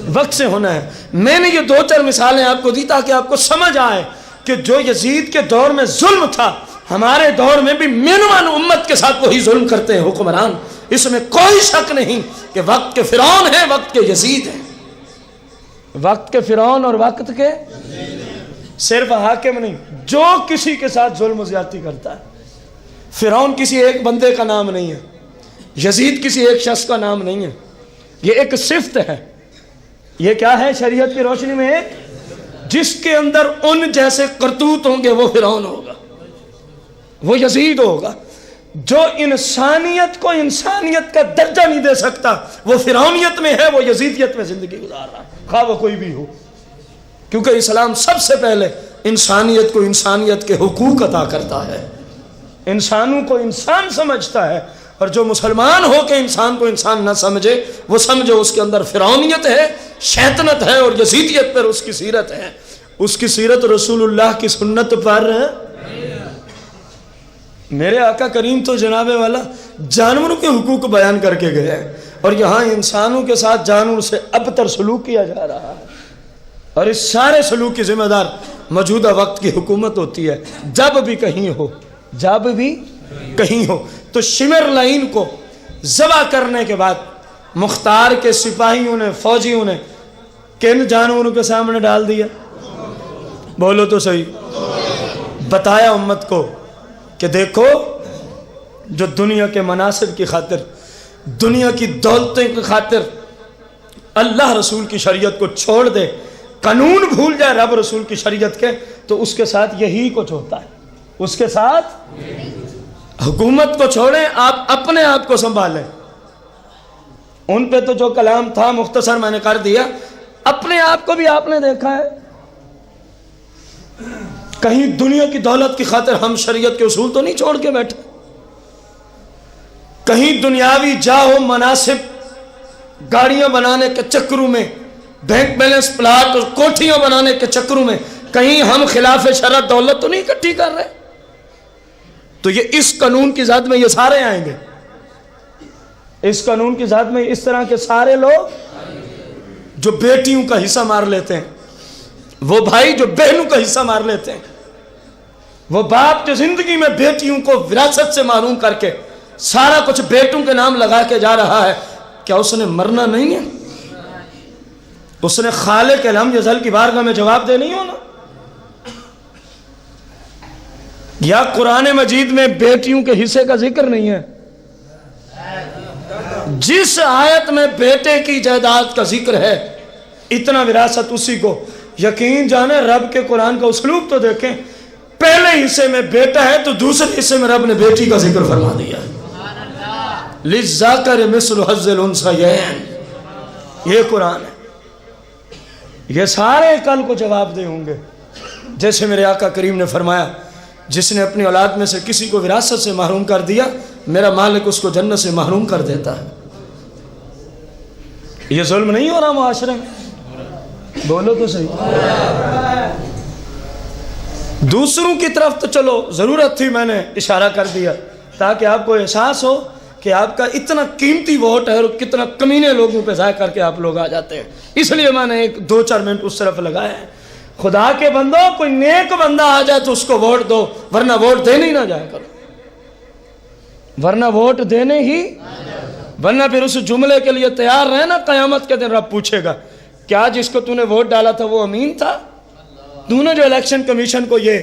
Speaker 2: وقت سے ہونا ہے. میں نے یہ 2-4 مثالیں آپ کو دی تاکہ آپ کو سمجھ آئے کہ جو یزید کے دور میں ظلم تھا ہمارے دور میں بھی مینوان امت کے ساتھ وہی ظلم کرتے ہیں حکمران. اس میں کوئی شک نہیں کہ وقت کے فرعون ہیں, وقت کے یزید ہیں. وقت کے فرعون اور وقت کے صرف حاکم نہیں, جو کسی کے ساتھ ظلم و زیادتی کرتا ہے. فرعون کسی ایک بندے کا نام نہیں ہے, یزید کسی ایک شخص کا نام نہیں ہے, یہ ایک صفت ہے. یہ کیا ہے شریعت کی روشنی میں؟ جس کے اندر ان جیسے کرتوت ہوں گے وہ فرعون ہوگا, وہ یزید ہوگا. جو انسانیت کو انسانیت کا درجہ نہیں دے سکتا وہ فرعونیت میں ہے, وہ یزیدیت میں زندگی گزار رہا ہے, خواہ وہ کوئی بھی ہو. کیونکہ اسلام سب سے پہلے انسانیت کو انسانیت کے حقوق عطا کرتا ہے, انسانوں کو انسان سمجھتا ہے. اور جو مسلمان ہو کے انسان کو انسان نہ سمجھے وہ سمجھے اس کے اندر فرعونیت ہے, شیطنت ہے اور یزیدیت پر اس کی سیرت ہے. اس کی سیرت رسول اللہ کی سنت پر ہے. میرے آقا کریم تو جناب والا جانوروں کے حقوق بیان کر کے گئے ہیں, اور یہاں انسانوں کے ساتھ جانوروں سے ابتر سلوک کیا جا رہا ہے. اور اس سارے سلوک کی ذمہ دار موجودہ وقت کی حکومت ہوتی ہے. جب بھی کہیں ہو, جب بھی کہیں ہو تو شمر لائن کو ذبح کرنے کے بعد مختار کے سپاہیوں نے, فوجیوں نے کن جانوروں کے سامنے ڈال دیا؟ بولو تو صحیح. بتایا امت کو کہ دیکھو جو دنیا کے مناصب کی خاطر, دنیا کی دولتیں کی خاطر اللہ رسول کی شریعت کو چھوڑ دے, قانون بھول جائے رب رسول کی شریعت کے, تو اس کے ساتھ یہی کچھ ہوتا ہے. اس کے ساتھ حکومت کو چھوڑیں, آپ اپنے آپ کو سنبھالیں. ان پہ تو جو کلام تھا مختصر میں نے کر دیا. اپنے آپ کو بھی آپ نے دیکھا ہے کہیں دنیا کی دولت کی خاطر ہم شریعت کے اصول تو نہیں چھوڑ کے بیٹھے. کہیں دنیاوی جاہ و مناسب, گاڑیاں بنانے کے چکروں میں, بینک بیلنس پلاٹ اور کوٹھیاں بنانے کے چکروں میں کہیں ہم خلاف شرع دولت تو نہیں اکٹھی کر رہے؟ تو یہ اس قانون کی ذات میں یہ سارے آئیں گے. اس قانون کی ذات میں اس طرح کے سارے لوگ جو بیٹیوں کا حصہ مار لیتے ہیں, وہ بھائی جو بہنوں کا حصہ مار لیتے ہیں, وہ باپ جو زندگی میں بیٹیوں کو وراثت سے محروم کر کے سارا کچھ بیٹوں کے نام لگا کے جا رہا ہے, کیا اس نے مرنا نہیں ہے؟ اس نے خالق لم یزل کی بارگاہ میں جواب دے نہیں ہونا؟ یا قرآن مجید میں بیٹیوں کے حصے کا ذکر نہیں ہے؟ جس آیت میں بیٹے کی جائیداد کا ذکر ہے اتنا وراثت اسی کو, یقین جانے رب کے قرآن کا اسلوب تو دیکھیں، پہلے حصے میں بیٹا ہے تو دوسرے حصے میں رب نے بیٹی کا ذکر فرما دیا، لِلذَّكَرِ مِثْلُ حَظِّ الْأُنثَيَيْنِ، یہ قرآن ہے۔ یہ سارے کل کو جواب دے ہوں گے، جیسے میرے آقا کریم نے فرمایا جس نے اپنی اولاد میں سے کسی کو وراثت سے محروم کر دیا، میرا مالک اس کو جنت سے محروم کر دیتا ہے۔ یہ ظلم نہیں ہو رہا معاشرے میں؟ بولو تو صحیح۔ دوسروں کی طرف تو چلو ضرورت تھی، میں نے اشارہ کر دیا تاکہ آپ کو احساس ہو کہ آپ کا اتنا قیمتی ووٹ ہے اور کتنا کمینے لوگوں پہ ضائع کر کے آپ لوگ آ جاتے ہیں، اس لیے میں نے 2-4 منٹ اس طرف لگایا ہے۔ خدا کے بندو، کوئی نیک بندہ آ جائے تو اس کو ووٹ دو، ورنہ ووٹ دینے ہی نہ جایا کرو، ورنہ ووٹ دینے ہی، ورنہ پھر اس جملے کے لیے تیار رہے نا، قیامت کے دن رب پوچھے گا کیا جس کو تو نے ووٹ ڈالا تھا وہ امین تھا؟ تو نے جو الیکشن کمیشن کو یہ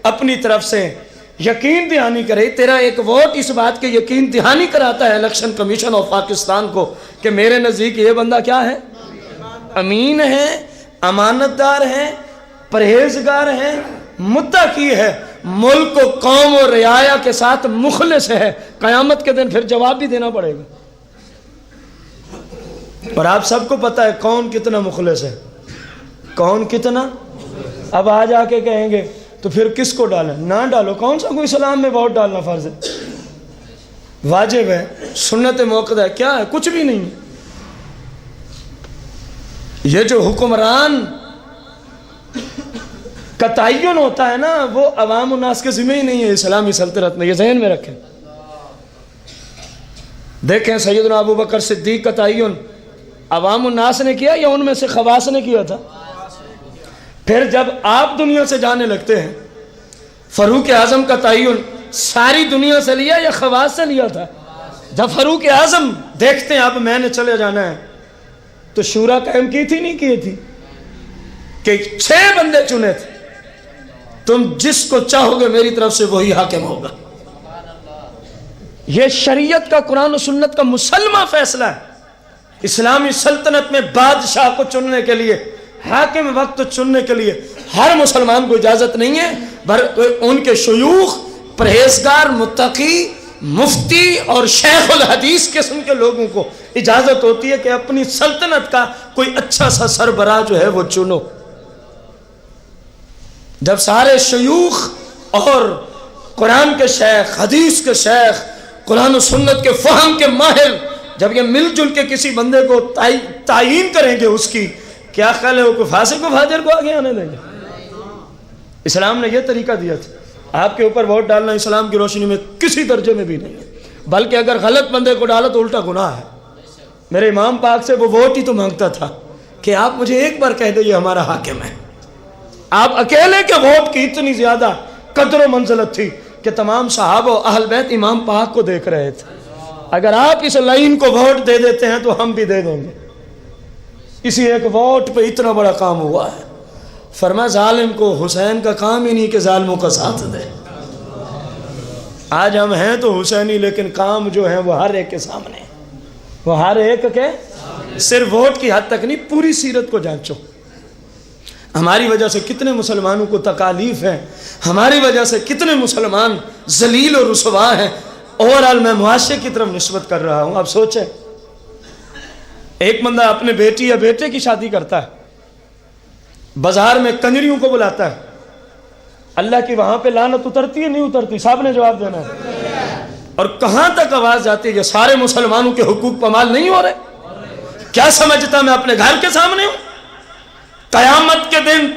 Speaker 2: اپنی طرف سے یقین دہانی کرے، تیرا ایک ووٹ اس بات کے یقین دہانی کراتا ہے الیکشن کمیشن آف پاکستان کو کہ میرے نزدیک یہ بندہ کیا ہے؟ امین ہے، امانت دار ہے، پرہیزگار ہے، متقی ہے، ملک و قوم و رعایا کے ساتھ مخلص ہے، قیامت کے دن پھر جواب بھی دینا پڑے گا۔ اور آپ سب کو پتہ ہے کون کتنا مخلص ہے، کون کتنا۔ اب آ جا کے کہیں گے تو پھر کس کو ڈالیں؟ نہ ڈالو، کون سا کوئی اسلام میں ووٹ ڈالنا فرض ہے، واجب ہے، سنت موقع ہے، کیا ہے؟ کچھ بھی نہیں۔ یہ جو حکمران کا تعین ہوتا ہے نا، وہ عوام الناس کے ذمہ ہی نہیں ہے اسلامی سلطنت میں، یہ ذہن میں رکھیں۔ دیکھیں سیدنا ابو بکر صدیق کا تعین عوام الناس نے کیا یا ان میں سے خواص نے کیا تھا؟ پھر جب آپ دنیا سے جانے لگتے ہیں، فاروق اعظم کا تعین ساری دنیا سے لیا یا خواص سے لیا تھا؟ جب فاروق اعظم دیکھتے ہیں اب میں نے چلے جانا ہے تو شورا قائم کی تھی نہیں کی تھی کہ 6 بندے چنے تھے، تم جس کو چاہو گے میری طرف سے وہی حاکم ہوگا۔ یہ شریعت کا، قرآن و سنت کا مسلمہ فیصلہ ہے۔ اسلامی سلطنت میں بادشاہ کو چننے کے لیے، حاکم وقت چننے کے لیے ہر مسلمان کو اجازت نہیں ہے، ان کے شیوخ، پرہیزگار، متقی، مفتی اور شیخ الحدیث قسم کے لوگوں کو اجازت ہوتی ہے کہ اپنی سلطنت کا کوئی اچھا سا سربراہ جو ہے وہ چنو۔ جب سارے شیوخ اور قرآن کے شیخ، حدیث کے شیخ، قرآن و سنت کے فہم کے ماہر جب یہ مل جل کے کسی بندے کو تعیین کریں گے اس کی، کیا خیال ہے وہ کوئی فاسق و فاجر کو آگے آنے دیں گے؟ اسلام نے یہ طریقہ دیا تھا، آپ کے اوپر ووٹ ڈالنا اسلام کی روشنی میں کسی درجے میں بھی نہیں ہے، بلکہ اگر غلط بندے کو ڈالا تو الٹا گناہ ہے۔ میرے امام پاک سے وہ ووٹ ہی تو مانگتا تھا کہ آپ مجھے ایک بار کہہ دیں یہ ہمارا حاکم ہے۔ آپ اکیلے کے ووٹ کی اتنی زیادہ قدر و منزلت تھی کہ تمام صحابہ و اہل بیت امام پاک کو دیکھ رہے تھے۔ اگر آپ اس لائن کو ووٹ دے دیتے ہیں تو ہم بھی دے دیں گے۔ اسی ایک ووٹ پہ اتنا بڑا کام ہوا ہے۔ فرمایا ظالم کو حسین کا کام ہی نہیں کہ ظالموں کا ساتھ دے۔ آج ہم ہیں تو حسینی، لیکن کام جو ہے وہ ہر ایک کے سامنے، وہ ہر ایک کے، صرف ووٹ کی حد تک نہیں، پوری سیرت کو جانچو۔ ہماری وجہ سے کتنے مسلمانوں کو تکالیف ہیں، ہماری وجہ سے کتنے مسلمان ذلیل و رسوا ہیں۔ اوورآل میں معاشرے کی طرف نسبت کر رہا ہوں۔ اب سوچیں، ایک بندہ اپنے بیٹی یا بیٹے کی شادی کرتا ہے، بازار میں کنجریوں کو بلاتا ہے، اللہ کی وہاں پہ لعنت اترتی ہے نہیں اترتی؟ صاحب نے جواب دینا ہے۔ اور کہاں تک آواز جاتی ہے کہ سارے مسلمانوں کے حقوق پامال نہیں ہو رہے؟ کیا سمجھتا میں اپنے گھر کے سامنے ہوں؟ قیامت کے دن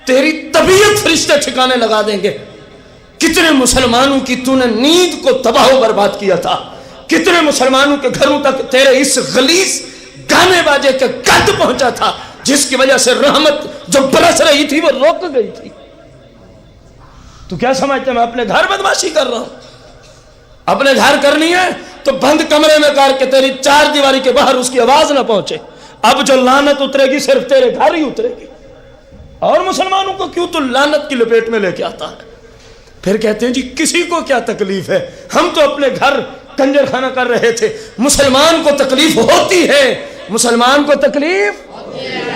Speaker 2: تیری طبیعت فرشتے ٹھکانے لگا دیں گے۔ کتنے مسلمانوں کی تو نے نیند کو تباہ و برباد کیا تھا، کتنے مسلمانوں کے گھروں تک تیرے اس غلیظ گانے باجے کے گند پہنچا تھا جس کی وجہ سے رحمت جو برس رہی تھی وہ رک گئی تھی۔ تو کیا سمجھتے میں اپنے گھر بدماشی کر رہا ہوں؟ اپنے گھر کرنی ہے تو بند کمرے میں کر کے تیری 4 دیواری کے باہر اس کی آواز نہ پہنچے۔ اب جو لعنت اترے گی صرف تیرے گھر ہی اترے گی، اور مسلمانوں کو کیوں تو لعنت کی لپیٹ میں لے کے آتا ہے؟ پھر کہتے ہیں جی کسی کو کیا تکلیف ہے، ہم تو اپنے گھر کنجر خانہ کر رہے تھے۔ مسلمان کو تکلیف ہوتی ہے، مسلمان کو تکلیف ہوتی ہے۔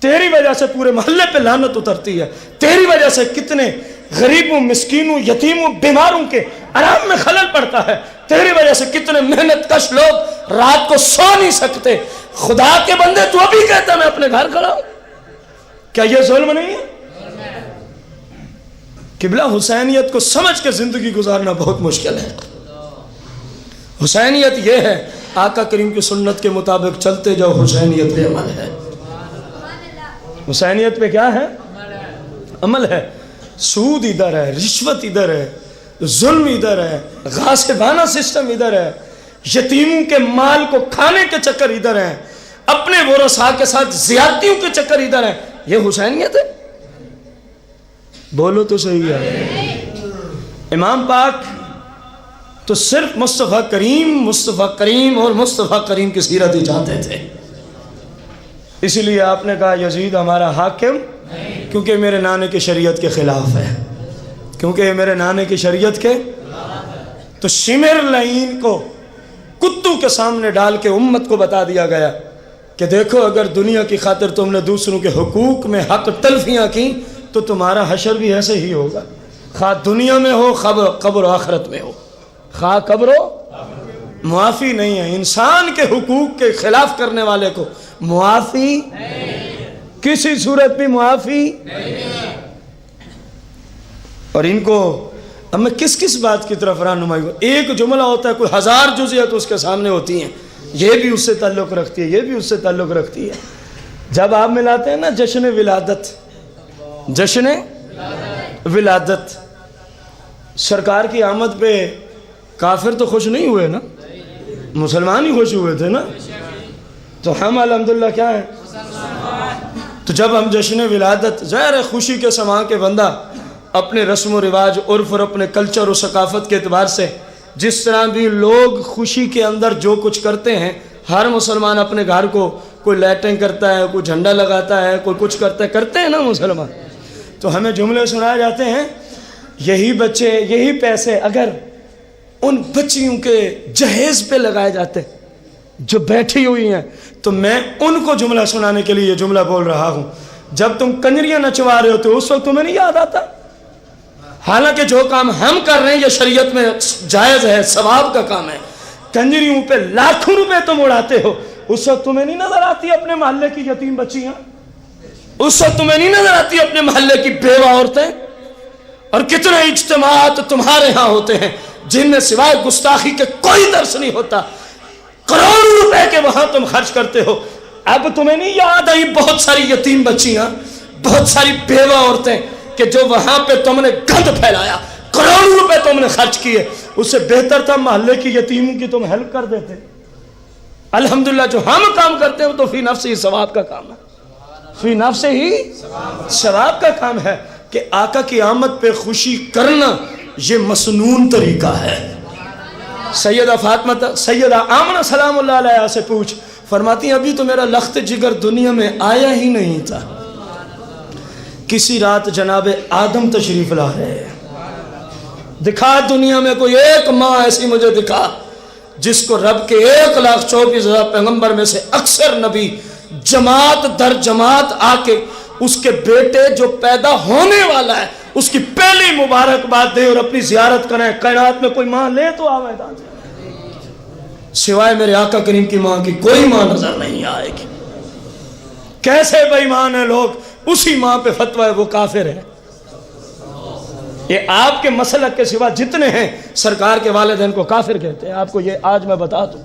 Speaker 3: تیری وجہ سے پورے محلے پہ لعنت اترتی ہے، تیری وجہ سے کتنے غریبوں، مسکینوں، یتیموں، بیماروں کے آرام میں خلل پڑتا ہے، تیری وجہ سے کتنے محنت کش لوگ رات کو سو نہیں سکتے۔ خدا کے بندے تو ابھی کہتا میں اپنے گھر کھڑا ہوں، کیا یہ ظلم نہیں ہے؟ قبلہ حسینیت کو سمجھ کے زندگی گزارنا بہت مشکل ہے۔ حسینیت یہ ہے آقا کریم کی سنت کے مطابق چلتے جاؤ، حسینیت پہ عمل ہے۔ حسینیت پہ کیا ہے؟ عمل ہے۔ سود ادھر ہے، رشوت ادھر ہے، ظلم ادھر ہے، غاصبانہ سسٹم ادھر ہے، یتیموں کے مال کو کھانے کے چکر ادھر ہیں، اپنے ورثاء کے ساتھ زیادتیوں کے چکر ادھر ہیں۔ یہ حسینیت ہے؟ بولو تو صحیح ہے۔ امام پاک تو صرف مصطفیٰ کریم اور مصطفیٰ کریم کی سیرت ہی چاہتے تھے، اسی لیے آپ نے کہا یزید ہمارا حاکم کیونکہ میرے نانے کی شریعت کے خلاف ہے، کیونکہ میرے نانے کی شریعت کے۔ تو شمر لعین کو کتوں کے سامنے ڈال کے امت کو بتا دیا گیا کہ دیکھو اگر دنیا کی خاطر تم نے دوسروں کے حقوق میں حق تلفیاں کی تو تمہارا حشر بھی ایسے ہی ہوگا، خواہ دنیا میں ہو قبر و آخرت میں ہو، خواہ قبر و معافی نہیں ہے۔ انسان کے حقوق کے خلاف کرنے والے کو معافی کسی صورت بھی معافی۔ اور ان کو اب میں کس بات کی طرف رہنمائی ہوں؟ ایک جملہ ہوتا ہے، کوئی 1000 جزئیات اس کے سامنے ہوتی ہیں، یہ بھی اس سے تعلق رکھتی ہے، یہ بھی اس سے تعلق رکھتی ہے۔ جب آپ ملاتے ہیں نا جشن ولادت، سرکار کی آمد پہ کافر تو خوش نہیں ہوئے نا، مسلمان ہی خوش ہوئے تھے نا، تو ہم الحمدللہ کیا ہیں؟ تو جب ہم جشن ولادت، ظاہر ہے خوشی کے سما کے بندہ اپنے رسم و رواج، عرف اور اپنے کلچر و ثقافت کے اعتبار سے جس طرح بھی لوگ خوشی کے اندر جو کچھ کرتے ہیں، ہر مسلمان اپنے گھر کو کوئی لائٹنگ کرتا ہے، کوئی جھنڈا لگاتا ہے، کوئی کچھ کرتے ہیں نا مسلمان۔ تو ہمیں جملے سنائے جاتے ہیں، یہی بچے، یہی پیسے اگر ان بچیوں کے جہیز پہ لگائے جاتے جو بیٹھی ہوئی ہیں، تو میں ان کو جملہ سنانے کے لیے یہ جملہ بول رہا ہوں۔ جب تم کنجریاں نچوا رہے ہوتے اس وقت تمہیں نہیں یاد آتا؟ حالانکہ جو کام ہم کر رہے ہیں یہ شریعت میں جائز ہے، ثواب کا کام ہے۔ کنجریوں پہ لاکھوں روپے تم اڑاتے ہو، اس وقت تمہیں نہیں نظر آتی اپنے محلے کی یتیم بچیاں؟ اس وقت تمہیں نہیں نظر آتی اپنے محلے کی بیوہ عورتیں؟ اور کتنے اجتماعات تمہارے ہاں ہوتے ہیں جن میں سوائے گستاخی کے کوئی درس نہیں ہوتا، کروڑوں روپے کے وہاں تم خرچ کرتے ہو۔ اب تمہیں نہیں یاد آئی بہت ساری یتیم بچیاں، بہت ساری بیوہ عورتیں کہ جو وہاں پہ تم نے گند پھیلایا، کروڑوں روپے تم نے خرچ کیے، اس سے بہتر تھا محلے کی یتیموں کی تم ہیلپ کر دیتے۔ الحمدللہ جو ہم کام کرتے ہیں وہ تو فی نفس ہی ثواب کا کام ہے، فی نفس ہی ثواب کا کام ہے کہ آقا کی آمد پہ خوشی کرنا یہ مسنون طریقہ ہے۔ سیدہ آمنہ سلام اللہ علیہ سے پوچھ، فرماتی ہیں ابھی تو میرا لخت جگر دنیا میں آیا ہی نہیں تھا، کسی رات جناب آدم تشریف لا رہے ہیں، دکھا دنیا میں کوئی ایک ماں ایسی مجھے دکھا جس کو رب کے 1,24,000 پیغمبر میں سے اکثر نبی جماعت در جماعت آ کے اس کے بیٹے جو پیدا ہونے والا ہے اس کی پہلی مبارکباد دیں اور اپنی زیارت کریں۔ کائنات میں کوئی ماں لے تو آوے دان سوائے میرے آقا کریم کی ماں کی کوئی ماں نظر نہیں آئے گی۔ کیسے بے ایمان ہیں لوگ، اسی ماں پہ فتوی ہے وہ کافر ہے۔ یہ آپ کے مسلک کے سوا جتنے ہیں سرکار کے والدین کو کافر کہتے ہیں، آپ کو یہ آج میں بتا دوں،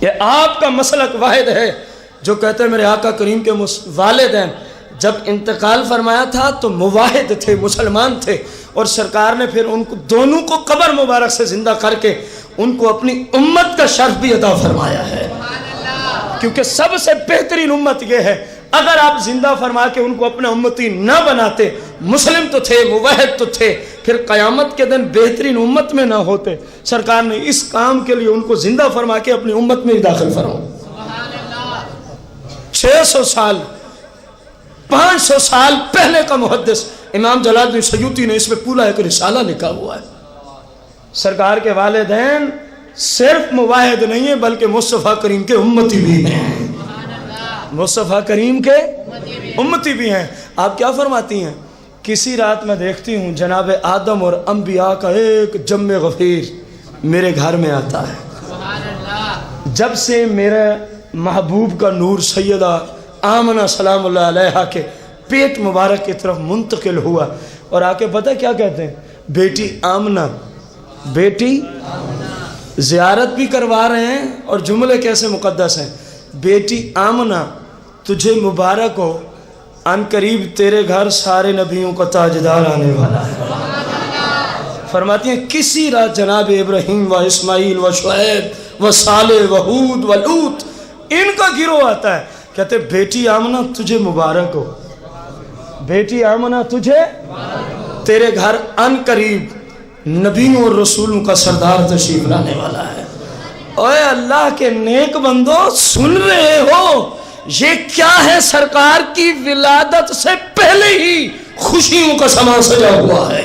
Speaker 3: یہ آپ کا مسلک واحد ہے جو کہتے ہیں میرے آقا کریم کے والدین جب انتقال فرمایا تھا تو مواحد تھے، مسلمان تھے، اور سرکار نے پھر ان کو دونوں کو قبر مبارک سے زندہ کر کے ان کو اپنی امت کا شرف بھی عطا فرمایا ہے، کیونکہ سب سے بہترین امت یہ ہے۔ اگر آپ زندہ فرما کے ان کو اپنا امتی نہ بناتے، مسلم تو تھے، موحد تو تھے، پھر قیامت کے دن بہترین امت میں نہ ہوتے۔ سرکار نے اس کام کے لیے ان کو زندہ فرما کے اپنی امت میں ہی داخل فرمایا۔ 600 سال 500 سال پہلے کا محدث امام جلال الدین سیوطی نے اس میں پورا ایک رسالہ لکھا ہوا ہے۔ سرکار کے والدین صرف مواحد نہیں ہیں بلکہ مصطفیٰ کریم کے امتی بھی ہیں۔ مصطفیٰ کریم کے امتی بھی ہیں۔ آپ کیا فرماتی ہیں؟ کسی رات میں دیکھتی ہوں جناب آدم اور انبیاء کا ایک جم غفیر میرے گھر میں آتا ہے۔ جب سے میرے محبوب کا نور سیدہ آمنہ سلام اللہ علیہا کے پیٹ مبارک کی طرف منتقل ہوا، اور آ کے پتہ کیا کہتے ہیں؟ بیٹی آمنہ، بیٹی زیارت بھی کروا رہے ہیں، اور جملے کیسے مقدس ہیں، بیٹی آمنہ تجھے مبارک ہو، ان قریب تیرے گھر سارے نبیوں کا تاجدار آنے والا ہے۔ فرماتی ہیں کسی رات جناب ابراہیم و اسماعیل و شعیب و صالح و ہود و لوط ان کا گروہ آتا ہے، کہتے بیٹی آمنہ تجھے مبارک ہو، بیٹی آمنہ تجھے، تیرے گھر ان قریب نبیوں اور رسولوں کا سردار تشریف لانے والا ہے۔ اوے اللہ کے نیک بندو سن رہے ہو؟ یہ کیا ہے؟ سرکار کی ولادت سے پہلے ہی خوشیوں کا سامان سجا ہوا ہے،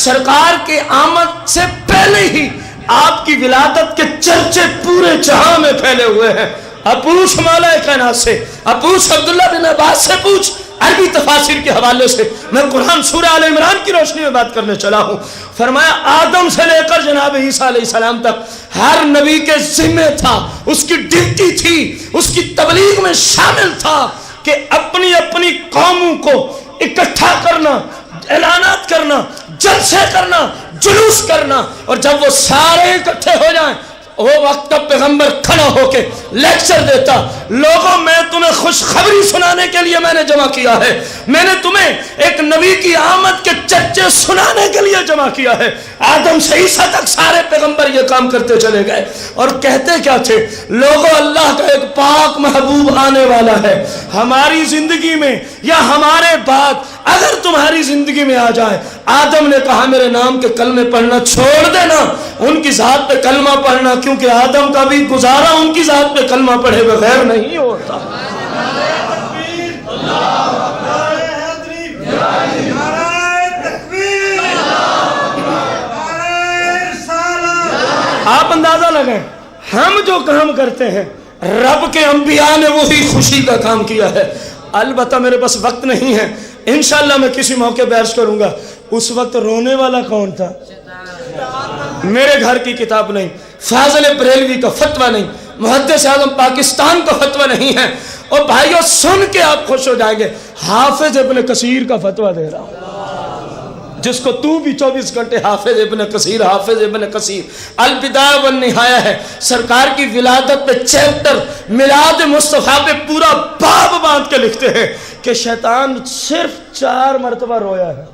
Speaker 3: سرکار کے آمد سے پہلے ہی آپ کی ولادت کے چرچے پورے جہاں میں پھیلے ہوئے ہیں۔ اب پوچھ مولا کائنات سے، اب پوچھ عبداللہ بن عباس سے، پوچھ عربی تفاسیر کے حوالے سے۔ میں قرآن سورہ آل عمران کی روشنی میں بات کرنے چلا ہوں۔ فرمایا آدم سے لے کر جناب عیسیٰ علیہ السلام تک ہر نبی کے ذمہ تھا، اس کی ڈیوٹی تھی، اس کی تبلیغ میں شامل تھا کہ اپنی اپنی قوموں کو اکٹھا کرنا، اعلانات کرنا، جلسے کرنا، جلوس کرنا، اور جب وہ سارے اکٹھے ہو جائیں وہ وقت کا پیغمبر کھڑا ہو کے لیکچر دیتا، لوگوں میں تمہیں خوشخبری سنانے کے لیے میں نے جمع کیا ہے، میں نے تمہیں ایک نبی کی آمد کے چرچے سنانے کے لیے جمع کیا ہے۔ آدم سے عیسیٰ تک سارے پیغمبر یہ کام کرتے چلے گئے، اور کہتے کیا تھے؟ لوگوں اللہ کا ایک پاک محبوب آنے والا ہے، ہماری زندگی میں یا ہمارے بعد اگر تمہاری زندگی میں آ جائے۔ آدم نے کہا میرے نام کے کلمے پڑھنا چھوڑ دینا، ان کی ذات پہ کلمہ پڑھنا، کیونکہ آدم کا بھی گزارا ان کی ذات پہ کلمہ پڑھے بغیر نہیں ہوتا۔ آپ اندازہ لگائیں ہم جو کام کرتے ہیں رب کے انبیاء نے وہی خوشی کا کام کیا ہے۔ البتہ میرے پاس وقت نہیں ہے، انشاءاللہ میں کسی موقع بیان کروں گا۔ اس وقت رونے والا کون تھا؟ میرے گھر کی کتاب نہیں، فاضل بریلوی کا فتویٰ نہیں، محدث اعظم پاکستان کا فتویٰ نہیں ہے، اور بھائیو سن کے آپ خوش ہو جائیں گے، حافظ ابن کثیر کا فتویٰ دے رہا ہوں، جس کو تو بھی 24 گھنٹے حافظ ابن کثیر حافظ ابن کثیر البدایہ والنہایہ ہے۔ سرکار کی ولادت پہ چیپٹر، میلاد مصطفیٰ پہ پورا باب باندھ کے لکھتے ہیں کہ شیطان صرف 4 مرتبہ رویا ہے۔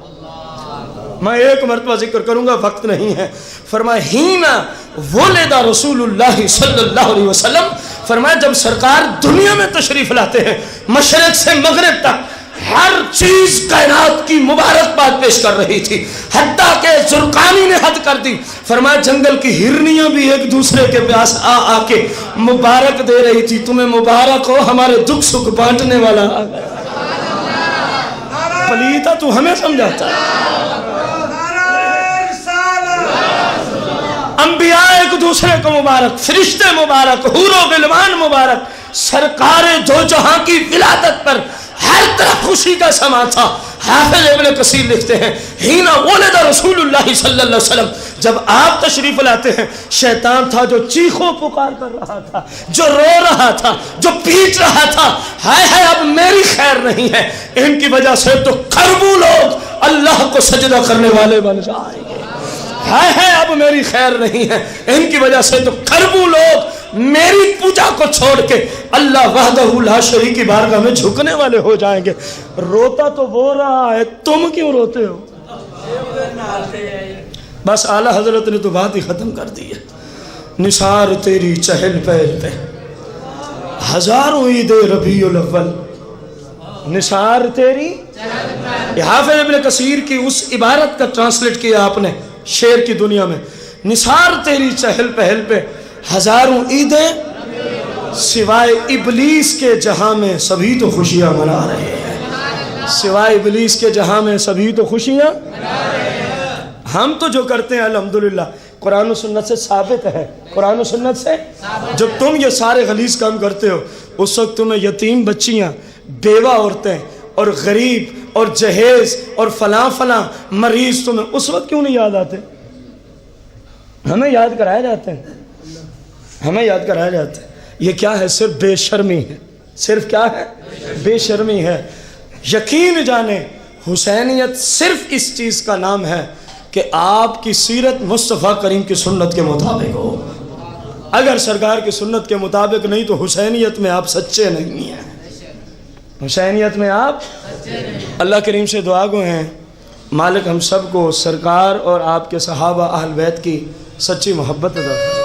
Speaker 3: میں ایک مرتبہ ذکر کروں گا، وقت نہیں ہے۔ فرمایا ہینا ولد رسول اللہ صلی اللہ علیہ وسلم، فرمایا جب سرکار دنیا میں تشریف لاتے ہیں مشرق سے مغرب تک ہر چیز کائنات کی مبارکباد پیش کر رہی تھی، حتیٰ کہ زرقانی نے حد کر دی۔ فرمایا جنگل کی ہرنیاں بھی ایک دوسرے کے پاس آ کے مبارک دے رہی تھی، تمہیں مبارک ہو ہمارے دکھ سکھ بانٹنے والا آ گیا۔ پلیتا تو ہمیں سمجھاتا ہے، انبیاء ایک دوسرے کو مبارک، فرشتے مبارک، حور و غلمان مبارک، سرکار دو جہاں کی ولادت پر ہر طرف خوشی کا سما تھا۔ حافظ ابن کثیر لکھتے ہیں ہینا ولد رسول اللہ صلی اللہ علیہ وسلم، جب آپ تشریف لاتے ہیں شیطان تھا جو چیخو پکار کر رہا تھا، جو رو رہا تھا، جو پیٹ رہا تھا، ہائے ہائے اب میری خیر نہیں ہے، ان کی وجہ سے تو کروڑوں لوگ اللہ کو سجدہ کرنے والے بن جائیں گے، ہائے ہائے اب میری خیر نہیں ہے، ان کی وجہ سے تو کروڑوں لوگ میری پوجا کو چھوڑ کے اللہ وحدہ لا شریک کی بارگاہ میں جھکنے والے ہو جائیں گے۔ روتا تو وہ رہا ہے، تم کیوں روتے ہو؟ بس اعلیٰ حضرت نے تو بات ہی ختم کر دی ہے۔ نثار تیری چہل پہل پہ ہزاروں عید ربیع الاول، نثار تیری، حافظ ابن کثیر کی اس عبارت کا ٹرانسلیٹ کیا آپ نے شعر کی دنیا میں، نثار تیری چہل پہل پہ ہزاروں عیدیں، سوائے ابلیس کے جہاں میں سبھی تو خوشیاں منا رہے ہیں، سوائے ابلیس کے جہاں میں سبھی تو خوشیاں منا رہے ہیں۔ ہم تو جو کرتے ہیں الحمدللہ قرآن و سنت سے ثابت ہے، قرآن و سنت سے، جب تم یہ سارے غلیظ کام کرتے ہو اس وقت تمہیں یتیم بچیاں، بیوہ عورتیں اور غریب اور جہیز اور فلاں فلاں مریض تمہیں اس وقت کیوں نہیں یاد آتے؟ ہمیں یاد کرایا جاتے ہیں، ہمیں یاد کرایا جاتا ہے۔ یہ کیا ہے؟ صرف بے شرمی ہے، صرف کیا ہے؟ بے شرمی ہے۔ یقین جانے حسینیت صرف اس چیز کا نام ہے کہ آپ کی سیرت مصطفیٰ کریم کی سنت کے مطابق ہو۔ اگر سرکار کی سنت کے مطابق نہیں تو حسینیت میں آپ سچے نہیں ہیں، حسینیت میں آپ۔ اللہ کریم سے دعا گو ہیں مالک ہم سب کو سرکار اور آپ کے صحابہ اہل بیت کی سچی محبت عطا فرمائے۔